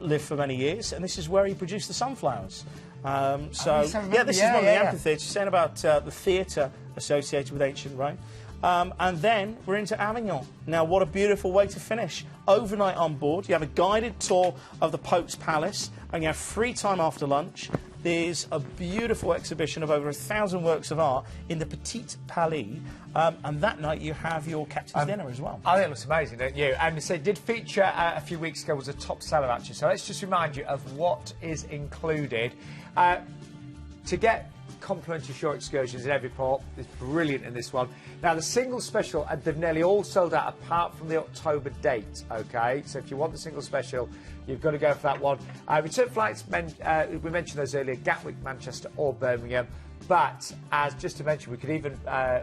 lived for many years, and this is where he produced the sunflowers. Yeah, this is one of the amphitheatres, saying about the theatre associated with ancient Rome. And then we're into Avignon. Now, what a beautiful way to finish. Overnight on board, you have a guided tour of the Pope's Palace, and you have free time after lunch. There's a beautiful exhibition of over 1,000 works of art in the Petit Palais, and that night you have your captain's dinner as well. I think it looks amazing, don't you? And so it did feature a few weeks ago, was a top seller actually. So let's just remind you of what is included. To get complimentary shore excursions in every port is brilliant in this one. Now, the single special, they've nearly all sold out apart from the October date, OK? So if you want the single special, you've got to go for that one. Return flights, we mentioned those earlier, Gatwick, Manchester or Birmingham. But, as just to mention, we could even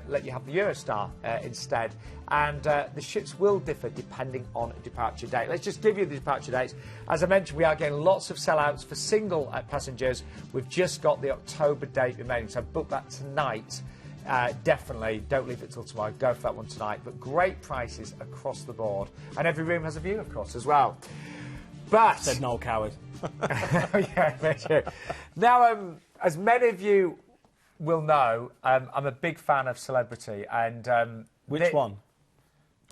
let you have the Eurostar instead. And the ships will differ depending on departure date. Let's just give you the departure dates. As I mentioned, we are getting lots of sellouts for single passengers. We've just got the October date remaining, so book that tonight. Definitely, don't leave it till tomorrow. Go for that one tonight. But great prices across the board. And every room has a view, of course, as well. But... Said Noel Coward. Yeah, very true. Now, as many of you will know, I'm a big fan of celebrity, and which one?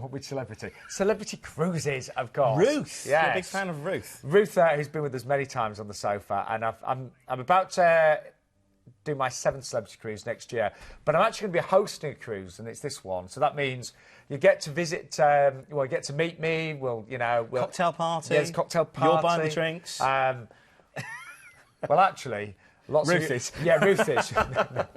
Which celebrity? Celebrity cruises, of course. Ruth. Yes. You're a big fan of Ruth. Ruth, who's been with us many times on the sofa, and I'm about to do my 7th celebrity cruise next year, but I'm actually going to be hosting a cruise, and it's this one. So that means you get to visit, you get to meet me. We'll cocktail party. Yes, cocktail party. You're buying the drinks. Well, actually. Ruth is. Yeah, Ruth is. But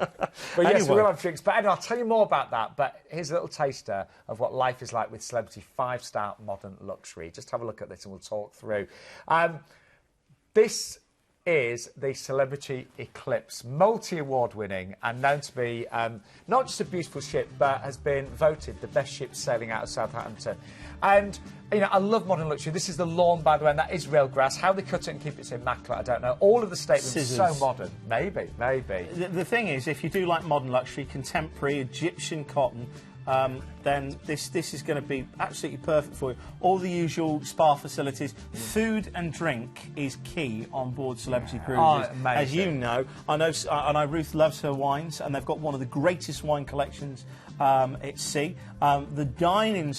yes, Anyway. we will have drinks. But anyway, I'll tell you more about that. But here's a little taster of what life is like with celebrity 5-star modern luxury. Just have a look at this and we'll talk through. This is the Celebrity Eclipse, multi-award winning and known to be not just a beautiful ship, but has been voted the best ship sailing out of Southampton. And, you know, I love modern luxury. This is the lawn, by the way, and that is real grass. How they cut it and keep it so immaculate, I don't know. All of the statements are so modern. Maybe. The thing is, if you do like modern luxury, contemporary, Egyptian cotton, then this is going to be absolutely perfect for you. All the usual spa facilities. Food and drink is key on board Celebrity Cruises. Oh, amazing. As you know, I know Ruth loves her wines, and they've got one of the greatest wine collections at sea. The dining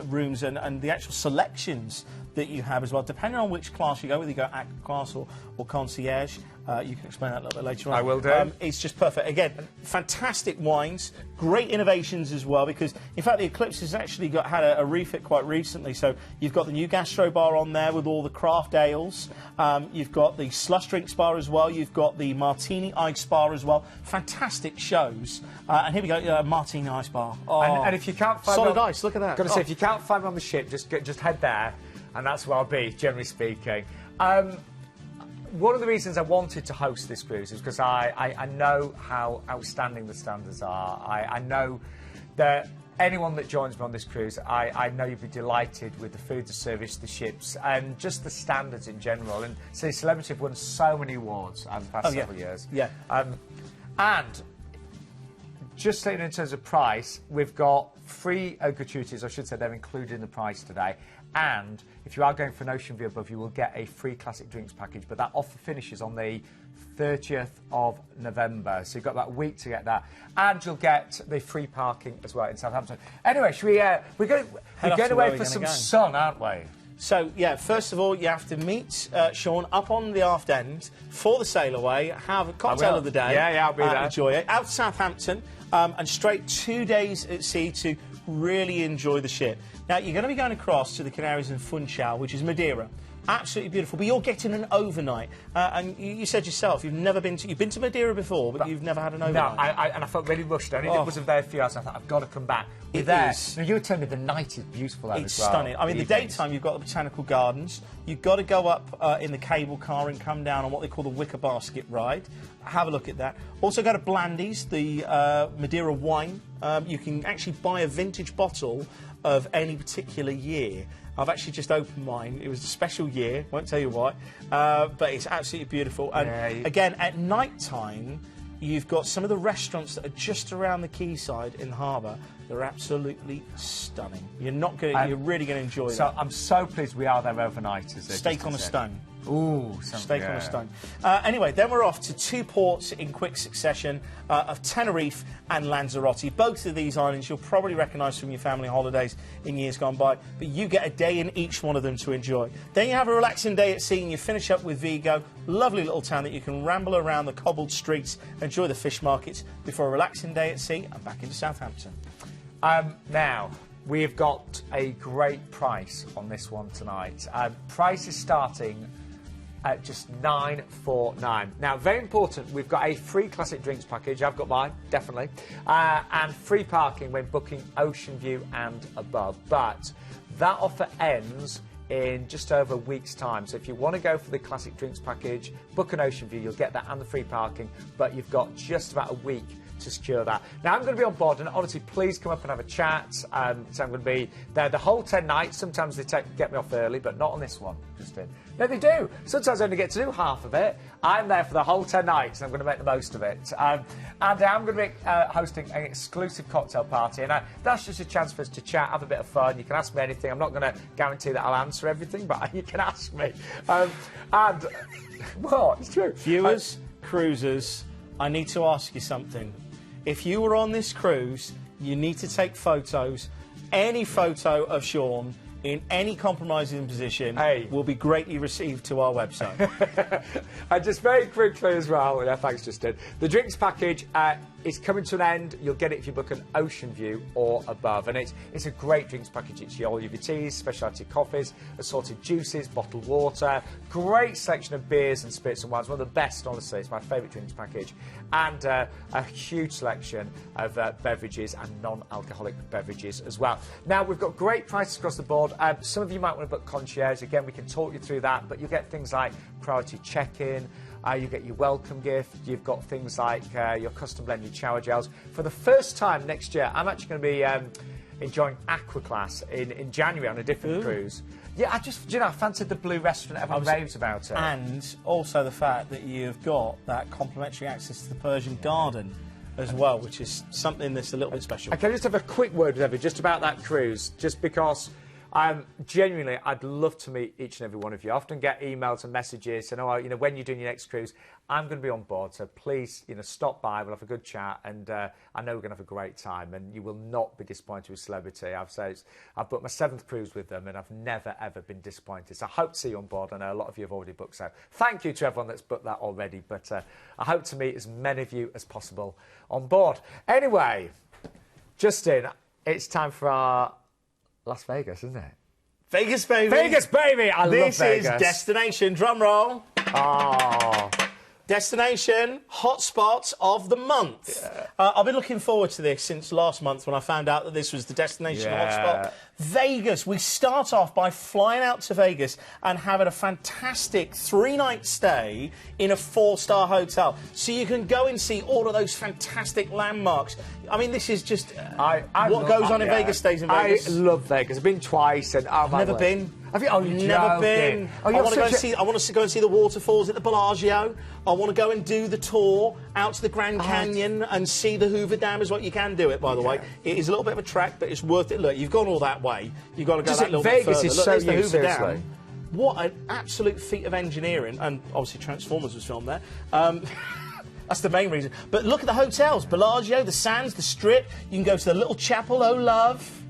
rooms and the actual selections that you have as well, depending on which class you go, whether you go active class or concierge. You can explain that a little bit later on. I will do. It's just perfect. Again, fantastic wines, great innovations as well, because, in fact, the Eclipse has actually had a refit quite recently. So you've got the new gastro bar on there with all the craft ales. You've got the slush drinks bar as well. You've got the martini ice bar as well. Fantastic shows. And here we go, martini ice bar. Oh, and if you can't find solid ice, look at that. Got to say, if you can't find me on the ship, just head there, and that's where I'll be, generally speaking. One of the reasons I wanted to host this cruise is because I know how outstanding the standards are. I know that anyone that joins me on this cruise, I know you'll be delighted with the food, the service, the ships, and just the standards in general. And so Celebrity have won so many awards over the past several years. Yeah. And just saying in terms of price, we've got free gratuities, I should say they're included in the price today. And if you are going for an Ocean View above, you will get a free classic drinks package, but that offer finishes on the 30th of November. So you've got about a week to get that. And you'll get the free parking as well in Southampton. Anyway, should we, we're going away for some sun, aren't we? So, yeah, first of all, you have to meet Shaun up on the aft end for the sail away, have a cocktail of the day. Yeah, I'll be there. Enjoy it. Out to Southampton and straight 2 days at sea to really enjoy the ship. Now, you're going to be going across to the Canaries and Funchal, which is Madeira. Absolutely beautiful, but you're getting an overnight. And you said yourself, you've been to Madeira before, but you've never had an overnight. No, and I felt really rushed. I wasn't there a few hours, and I thought, I've got to come back. We're there. Now, you were telling me the night is beautiful there as well. It's stunning. I mean, the daytime, you've got the botanical gardens. You've got to go up in the cable car and come down on what they call the wicker basket ride. Have a look at that. Also go to Blandy's, the Madeira wine. You can actually buy a vintage bottle of any particular year. I've actually just opened mine. It was a special year, won't tell you why, but it's absolutely beautiful. And again, at night time, you've got some of the restaurants that are just around the quayside in the harbour. They're absolutely stunning. You're really going to enjoy that. So I'm so pleased we are there overnight. Steak on a stone. Ooh, steak on a stone. Anyway, then we're off to 2 ports in quick succession of Tenerife and Lanzarote. Both of these islands you'll probably recognise from your family holidays in years gone by, but you get a day in each one of them to enjoy. Then you have a relaxing day at sea and you finish up with Vigo, lovely little town that you can ramble around the cobbled streets, enjoy the fish markets before a relaxing day at sea and back into Southampton. Now, we've got a great price on this one tonight. Price is starting at just $949. Now, very important, we've got a free classic drinks package. I've got mine, definitely. And free parking when booking Ocean View and above. But that offer ends in just over a week's time. So if you want to go for the classic drinks package, book an Ocean View, you'll get that and the free parking. But you've got just about a week to secure that. Now, I'm going to be on board, and honestly, please come up and have a chat. So I'm going to be there the whole 10 nights. Sometimes they get me off early, but not on this one, Justin. No, they do. Sometimes I only get to do half of it. I'm there for the whole 10 nights, and I'm going to make the most of it. And I'm going to be hosting an exclusive cocktail party, and that's just a chance for us to chat, have a bit of fun. You can ask me anything. I'm not going to guarantee that I'll answer everything, but you can ask me. And, well, it's true. Viewers, cruisers, I need to ask you something. If you were on this cruise, you need to take photos. Any photo of Shaun in any compromising position will be greatly received to our website. And just very quickly as well, thanks Justin, the drinks package is coming to an end. You'll get it if you book an Ocean View or above, and it's a great drinks package. It's all your teas, specialty coffees, assorted juices, bottled water, great selection of beers and spirits and wines, one of the best, honestly. It's my favourite drinks package, and a huge selection of beverages and non-alcoholic beverages as well. Now, we've got great prices across the board. Some of you might want to book concierge. Again, we can talk you through that, but you get things like priority check-in, you get your welcome gift, you've got things like your custom blended shower gels. For the first time next year, I'm actually going to be enjoying Aqua Class in January on a different cruise. Yeah, I fancied the blue restaurant, everyone raves about it. And also the fact that you've got that complimentary access to the Persian garden as well, which is something that's a little bit special. Can I just have a quick word with everyone just about that cruise, just because genuinely, I'd love to meet each and every one of you. I often get emails and messages saying, when you're doing your next cruise, I'm going to be on board. So please, stop by. We'll have a good chat, and I know we're going to have a great time. And you will not be disappointed with Celebrity. I've booked my 7th cruise with them, and I've never ever been disappointed. So I hope to see you on board. I know a lot of you have already booked. So thank you to everyone that's booked that already. But I hope to meet as many of you as possible on board. Anyway, Justin, it's time for our Las Vegas, isn't it? Vegas, baby. Vegas, baby. I love Vegas. This is destination. Drum roll. Oh, destination hotspots of the month. Yeah. I've been looking forward to this since last month when I found out that this was the destination hotspot. Vegas. We start off by flying out to Vegas and having a fantastic 3-night stay in a 4-star hotel. So you can go and see all of those fantastic landmarks. I mean, this is just what goes on in Vegas stays in Vegas. I love Vegas. I've been twice and Never been. Have you? Oh, you're Never been. Oh, I want to go and see the waterfalls at the Bellagio. I want to go and do the tour out to the Grand Canyon and see the Hoover Dam as well. You can do it, by the way. It is a little bit of a trek, but it's worth it. Look, you've gone all that way. You've got to go that little bit further. Vegas is Look, so there's the new, Hoover Dam. seriously. What an absolute feat of engineering, and obviously Transformers was filmed there. That's the main reason. But look at the hotels: Bellagio, the Sands, the Strip. You can go to the little chapel, oh love.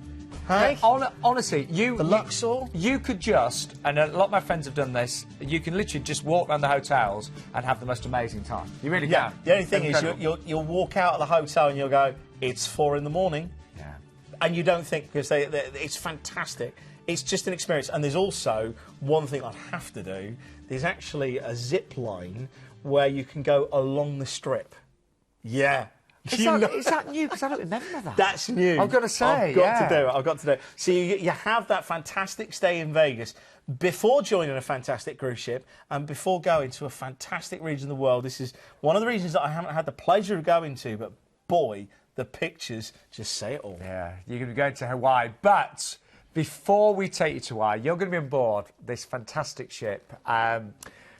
Hey? Honestly, the Luxor. You could just, and a lot of my friends have done this, you can literally just walk around the hotels and have the most amazing time. You really can. The only thing is you'll walk out of the hotel and you'll go, it's 4 in the morning. Yeah. And you don't think, because it's fantastic. It's just an experience. And there's also one thing I'd have to do. There's actually a zip line where you can go along the Strip. Yeah. Is that new? Because I don't remember that. That's new. I've got to say, I've got to do it. So you have that fantastic stay in Vegas before joining a fantastic cruise ship and before going to a fantastic region of the world. This is one of the regions that I haven't had the pleasure of going to, but boy, the pictures just say it all. Yeah, you're going to be going to Hawaii, but before we take you to Hawaii, you're going to be on board this fantastic ship.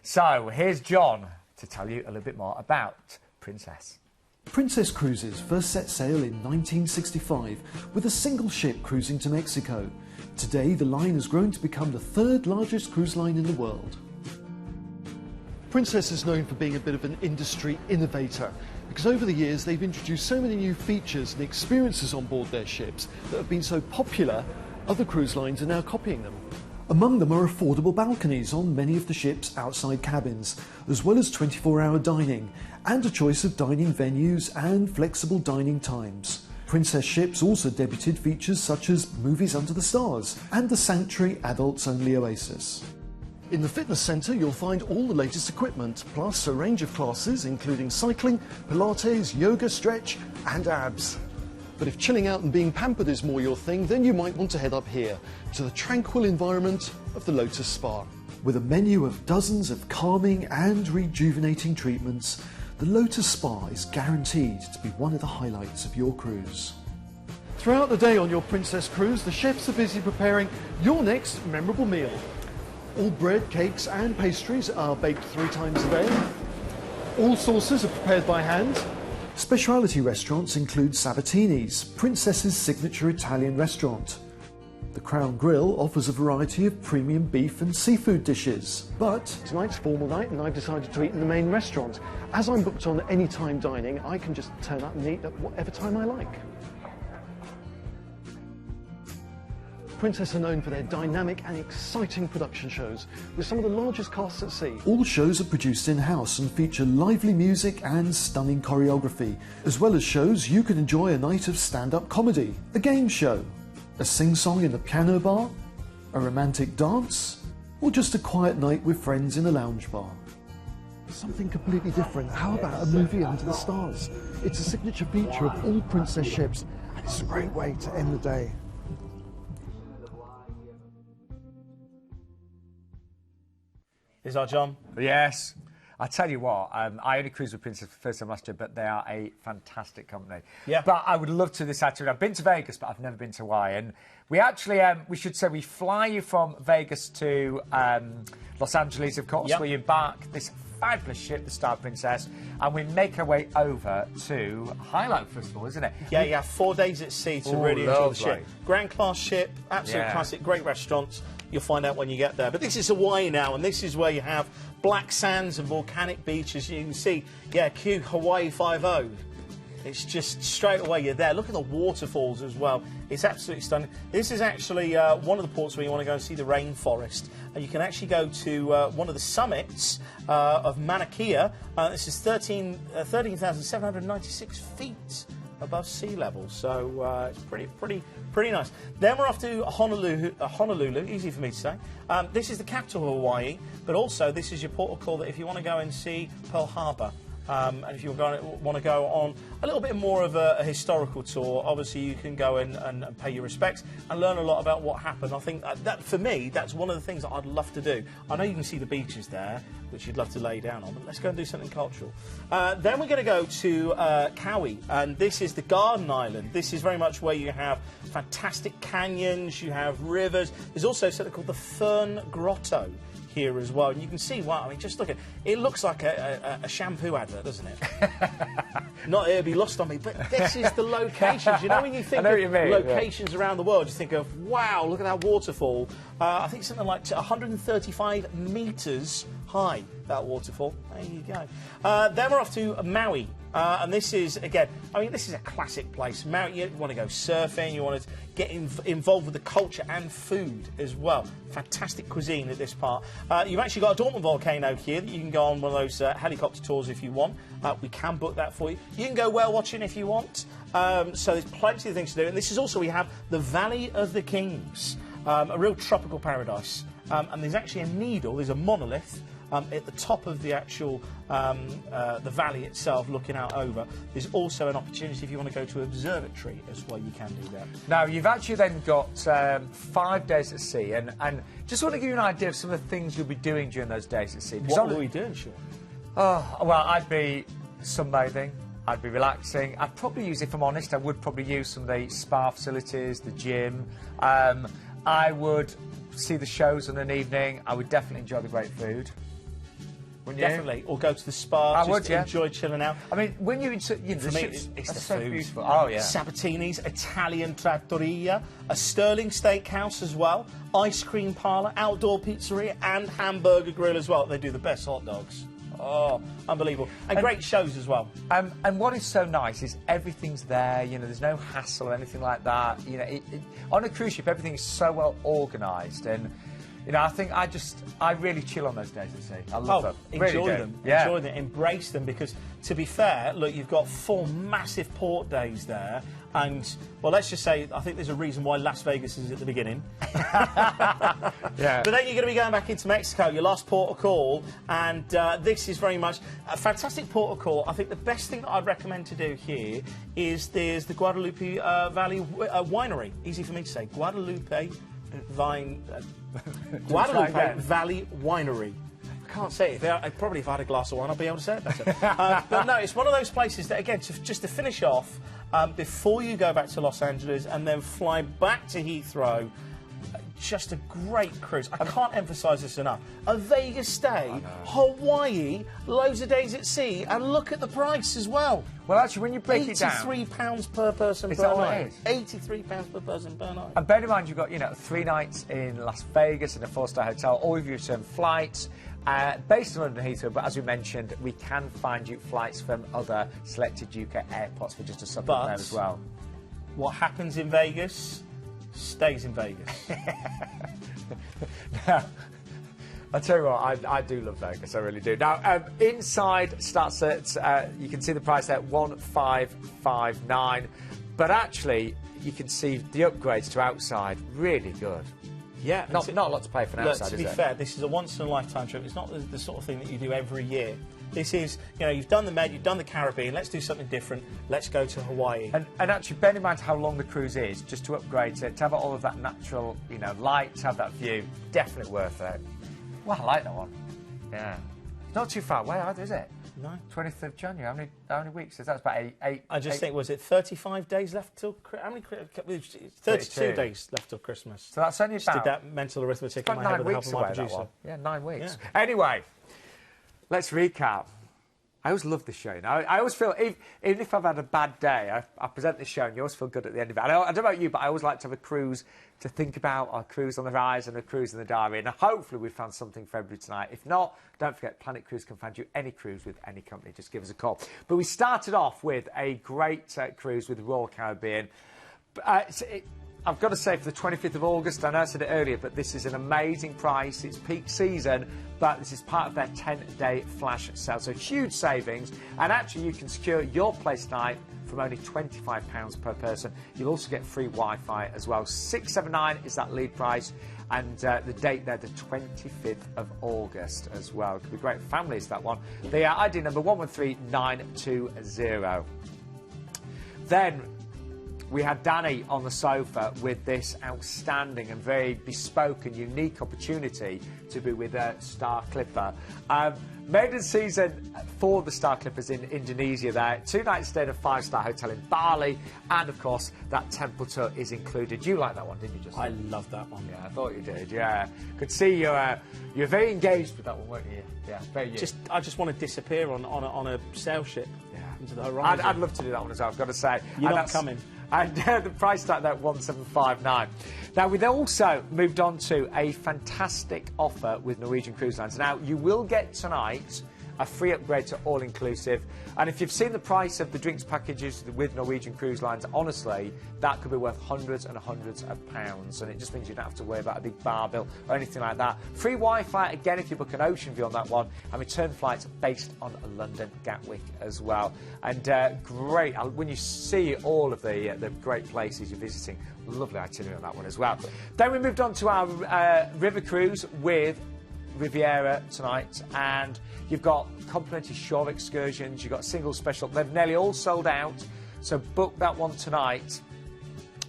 So here's John to tell you a little bit more about Princess. Princess Cruises first set sail in 1965 with a single ship cruising to Mexico. Today, the line has grown to become the 3rd largest cruise line in the world. Princess is known for being a bit of an industry innovator because over the years they've introduced so many new features and experiences on board their ships that have been so popular, other cruise lines are now copying them. Among them are affordable balconies on many of the ship's outside cabins, as well as 24-hour dining, and a choice of dining venues and flexible dining times. Princess ships also debuted features such as Movies Under the Stars and the Sanctuary Adults-Only Oasis. In the fitness centre you'll find all the latest equipment, plus a range of classes including cycling, Pilates, yoga, stretch and abs. But if chilling out and being pampered is more your thing, then you might want to head up here, to the tranquil environment of the Lotus Spa. With a menu of dozens of calming and rejuvenating treatments, the Lotus Spa is guaranteed to be one of the highlights of your cruise. Throughout the day on your Princess cruise, the chefs are busy preparing your next memorable meal. All bread, cakes and pastries are baked 3 times a day. All sauces are prepared by hand. Specialty restaurants include Sabatini's, Princess's signature Italian restaurant. The Crown Grill offers a variety of premium beef and seafood dishes. But tonight's formal night and I've decided to eat in the main restaurant. As I'm booked on anytime dining, I can just turn up and eat at whatever time I like. Princess are known for their dynamic and exciting production shows, with some of the largest casts at sea. All shows are produced in-house and feature lively music and stunning choreography, as well as shows you can enjoy a night of stand-up comedy, a game show, a sing-song in the piano bar, a romantic dance, or just a quiet night with friends in a lounge bar. Something completely different. How about a movie under the stars? It's a signature feature of all Princess ships, and it's a great way to end the day. Is our John? Yes. I tell you what, I only cruised with Princess for the first time last year, but they are a fantastic company. Yeah. But I would love to this actually. I've been to Vegas, but I've never been to Hawaii. And we actually, we should say, we fly you from Vegas to Los Angeles, of course, where you embark this fabulous ship, the Star Princess, and we make our way over to Highlight Festival, isn't it? Yeah, you have 4 days at sea to really enjoy the ship. Grand class ship, absolute classic, great restaurants. You'll find out when you get there. But this is Hawaii now, and this is where you have black sands and volcanic beaches. You can see, Q Hawaii 5-0. It's just straight away you're there. Look at the waterfalls as well. It's absolutely stunning. This is actually one of the ports where you want to go and see the rainforest. And you can actually go to one of the summits of Mauna Kea. This is 13,796 feet above sea level. So it's pretty nice. Then we're off to Honolulu, easy for me to say. This is the capital of Hawaii, but also this is your port of call that if you want to go and see Pearl Harbor. And if you want to go on a little bit more of a historical tour, obviously you can go in and pay your respects and learn a lot about what happened. I think that, for me, that's one of the things that I'd love to do. I know you can see the beaches there, which you'd love to lay down on, but let's go and do something cultural. Then we're going to go to Kauai, and this is the Garden Island. This is very much where you have fantastic canyons, you have rivers. There's also something called the Fern Grotto here as well, and you can see, wow, I mean, just look at it. Looks like a shampoo advert, doesn't it? Not it'll be lost on me, but this is the locations. You know, when you think of locations around the world, you think of, wow, look at that waterfall. I think something like 135 metres high, that waterfall. There you go. Then we're off to Maui. And this is, again, I mean, this is a classic place. Maui, you want to go surfing, you want to get involved with the culture and food as well. Fantastic cuisine at this part. You've actually got a dormant volcano here that you can go on one of those helicopter tours if you want. We can book that for you. You can go whale watching if you want. So there's plenty of things to do. And this is also, we have the Valley of the Kings, a real tropical paradise. And there's actually a needle, there's a monolith at the top of the actual the valley itself, looking out over. There's also an opportunity if you want to go to an observatory as well. You can do that. Now you've actually then got 5 days at sea, and just want to give you an idea of some of the things you'll be doing during those days at sea. What were we doing, Shaun? Oh well, I'd be sunbathing. I'd be relaxing. I'd probably use, if I'm honest, I would probably use some of the spa facilities, the gym. I would see the shows in an evening. I would definitely enjoy the great food. Wouldn't you? Definitely, or go to the spa. Enjoy chilling out. I mean, when you know, for me, it's the so food. Beautiful. Oh yeah. Sabatini's, Italian trattoria, a Sterling steakhouse as well, ice cream parlour, outdoor pizzeria, and hamburger grill as well. They do the best hot dogs. Oh, unbelievable. And great shows as well. And what is so nice is everything's there, you know, there's no hassle or anything like that. You know, on a cruise ship, everything is so well organised, and, you know, I think I really chill on those days at sea. I love them. Enjoy really them. Yeah. Enjoy them. Embrace them, because, to be fair, look, you've got 4 massive port days there. And, well, let's just say, I think there's a reason why Las Vegas is at the beginning. Yeah. But then you're going to be going back into Mexico, your last port of call. And this is very much a fantastic port of call. I think the best thing that I'd recommend to do here is there's the Guadalupe Valley Winery. Easy for me to say. Guadalupe Valley Winery. I can't say it. Probably if I had a glass of wine, I'd be able to say it better. But no, it's one of those places that, again, just to finish off, before you go back to Los Angeles and then fly back to Heathrow, just a great cruise. I can't emphasise this enough. A Vegas stay, Hawaii, loads of days at sea, and look at the price as well. Well, actually, when you break it down, £83 per person per night. £83 per person per night. And bear in mind, you've got, you know, 3 nights in Las Vegas in a 4-star hotel, all of your return flights. Based in London Heathrow, but as we mentioned, we can find you flights from other selected UK airports for just a sub there as well. What happens in Vegas stays in Vegas. Now, I'll tell you what, I do love Vegas, I really do. Now, inside starts at, you can see the price there, $1,559, but actually, you can see the upgrades to outside, really good. Yeah, not a lot to pay for an outside, to be fair, this is a once-in-a-lifetime trip. It's not the sort of thing that you do every year. This is, you know, you've done the Med, you've done the Caribbean, let's do something different, let's go to Hawaii. And actually, bear in mind how long the cruise is, just to upgrade it, to have all of that natural, you know, light, to have that view, definitely worth it. Well, I like that one. Yeah. It's not too far away either, is it? No. 20th of January. How many weeks is that? It's about eight. I just think, was it 35 days left till... How many... 32 days left till Christmas. So that's only just about... did that mental arithmetic in my head with the help of my producer. Yeah, 9 weeks. Yeah. Anyway, let's recap. I always love this show. Now, I always feel, even if I've had a bad day, I present this show and you always feel good at the end of it. I don't know about you, but I always like to have a cruise to think about, or a cruise on the horizon, a cruise in the diary. And hopefully we've found something for everybody tonight. If not, don't forget, Planet Cruise can find you any cruise with any company. Just give us a call. But we started off with a great cruise with Royal Caribbean. I've got to say, for the 25th of August, I know I said it earlier, but this is an amazing price. It's peak season, but this is part of their 10-day flash sale. So huge savings. And actually, you can secure your place tonight from only £25 per person. You'll also get free Wi-Fi as well. $679 is that lead price, and the date there, the 25th of August as well. Could be great for families, that one. The ID number 113920. Then we had Danny on the sofa with this outstanding and very bespoke and unique opportunity to be with a Star Clipper. Maiden season for the Star Clippers in Indonesia there. 2 nights stay at a 5-star hotel in Bali, and of course that temple tour is included. You liked that one, didn't you, Justin? I love that one. Yeah, I thought you did, yeah. Could see you're very engaged with that one, weren't you? Yeah, very you. I just want to disappear on a sail ship into the horizon. I'd love to do that one as well, I've got to say. You're not coming. And the price started at $1,759. Now, we've also moved on to a fantastic offer with Norwegian Cruise Lines. Now, you will get tonight a free upgrade to all-inclusive. And if you've seen the price of the drinks packages with Norwegian Cruise Lines, honestly, that could be worth hundreds and hundreds of pounds. And it just means you don't have to worry about a big bar bill or anything like that. Free Wi-Fi, again, if you book an ocean view on that one, and return flights based on London Gatwick as well. And great, when you see all of the great places you're visiting, lovely itinerary on that one as well. Then we moved on to our river cruise with Riviera tonight, and you've got complimentary shore excursions, you've got single special. They've nearly all sold out, so book that one tonight.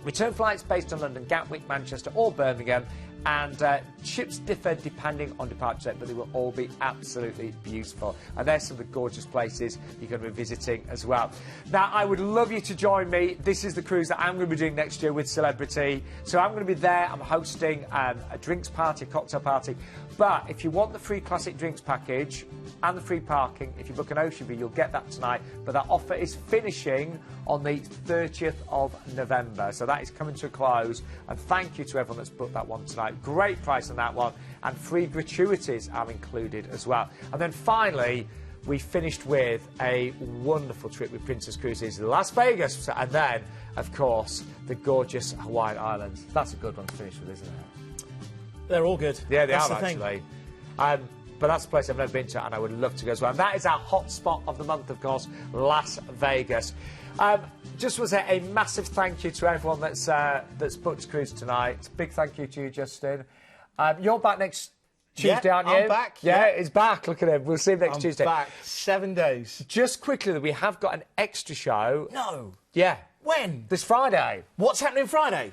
Return flights based on London Gatwick, Manchester or Birmingham, and ships differ depending on departure date, but they will all be absolutely beautiful. And there's some of the gorgeous places you're going to be visiting as well. Now, I would love you to join me. This is the cruise that I'm going to be doing next year with Celebrity. So I'm going to be there. I'm hosting a drinks party, a cocktail party. But if you want the free classic drinks package and the free parking, if you book an ocean view, you'll get that tonight. But that offer is finishing on the 30th of November. So that is coming to a close. And thank you to everyone that's booked that one tonight. Great price on that one. And free gratuities are included as well. And then finally, we finished with a wonderful trip with Princess Cruises to Las Vegas. And then, of course, the gorgeous Hawaiian Islands. That's a good one to finish with, isn't it? They're all good. Yeah, they That's are, actually. But that's a place I've never been to, and I would love to go as well. And that is our hot spot of the month, of course, Las Vegas. Just was a massive thank you to everyone that's booked cruise tonight. Big thank you to you, Justin. You're back next Tuesday, aren't you? I'm back. Yeah, he's back. Look at him. We'll see him next Tuesday. Back. 7 days. Just quickly, we have got an extra show. No. Yeah. When? This Friday. What's happening Friday?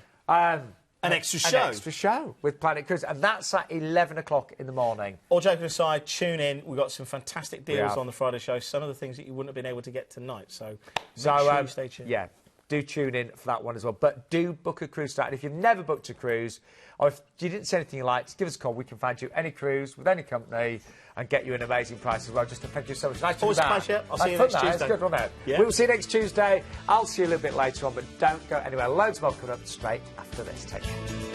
An extra show? An extra show with Planet Cruise, and that's at 11 o'clock in the morning. All joking aside, tune in. We've got some fantastic deals on the Friday show, some of the things that you wouldn't have been able to get tonight, so make sure you stay tuned. Yeah, do tune in for that one as well. But do book a cruise tonight. And if you've never booked a cruise, or if you didn't see anything you liked, give us a call. We can find you any cruise with any company and get you an amazing price as well. Just to thank you so much. Nice to be back. Always a pleasure. I'll see you next Tuesday. It's good, wasn't it? Yeah. We'll see you next Tuesday. I'll see you a little bit later on, but don't go anywhere. Loads more coming up straight after this. Take care.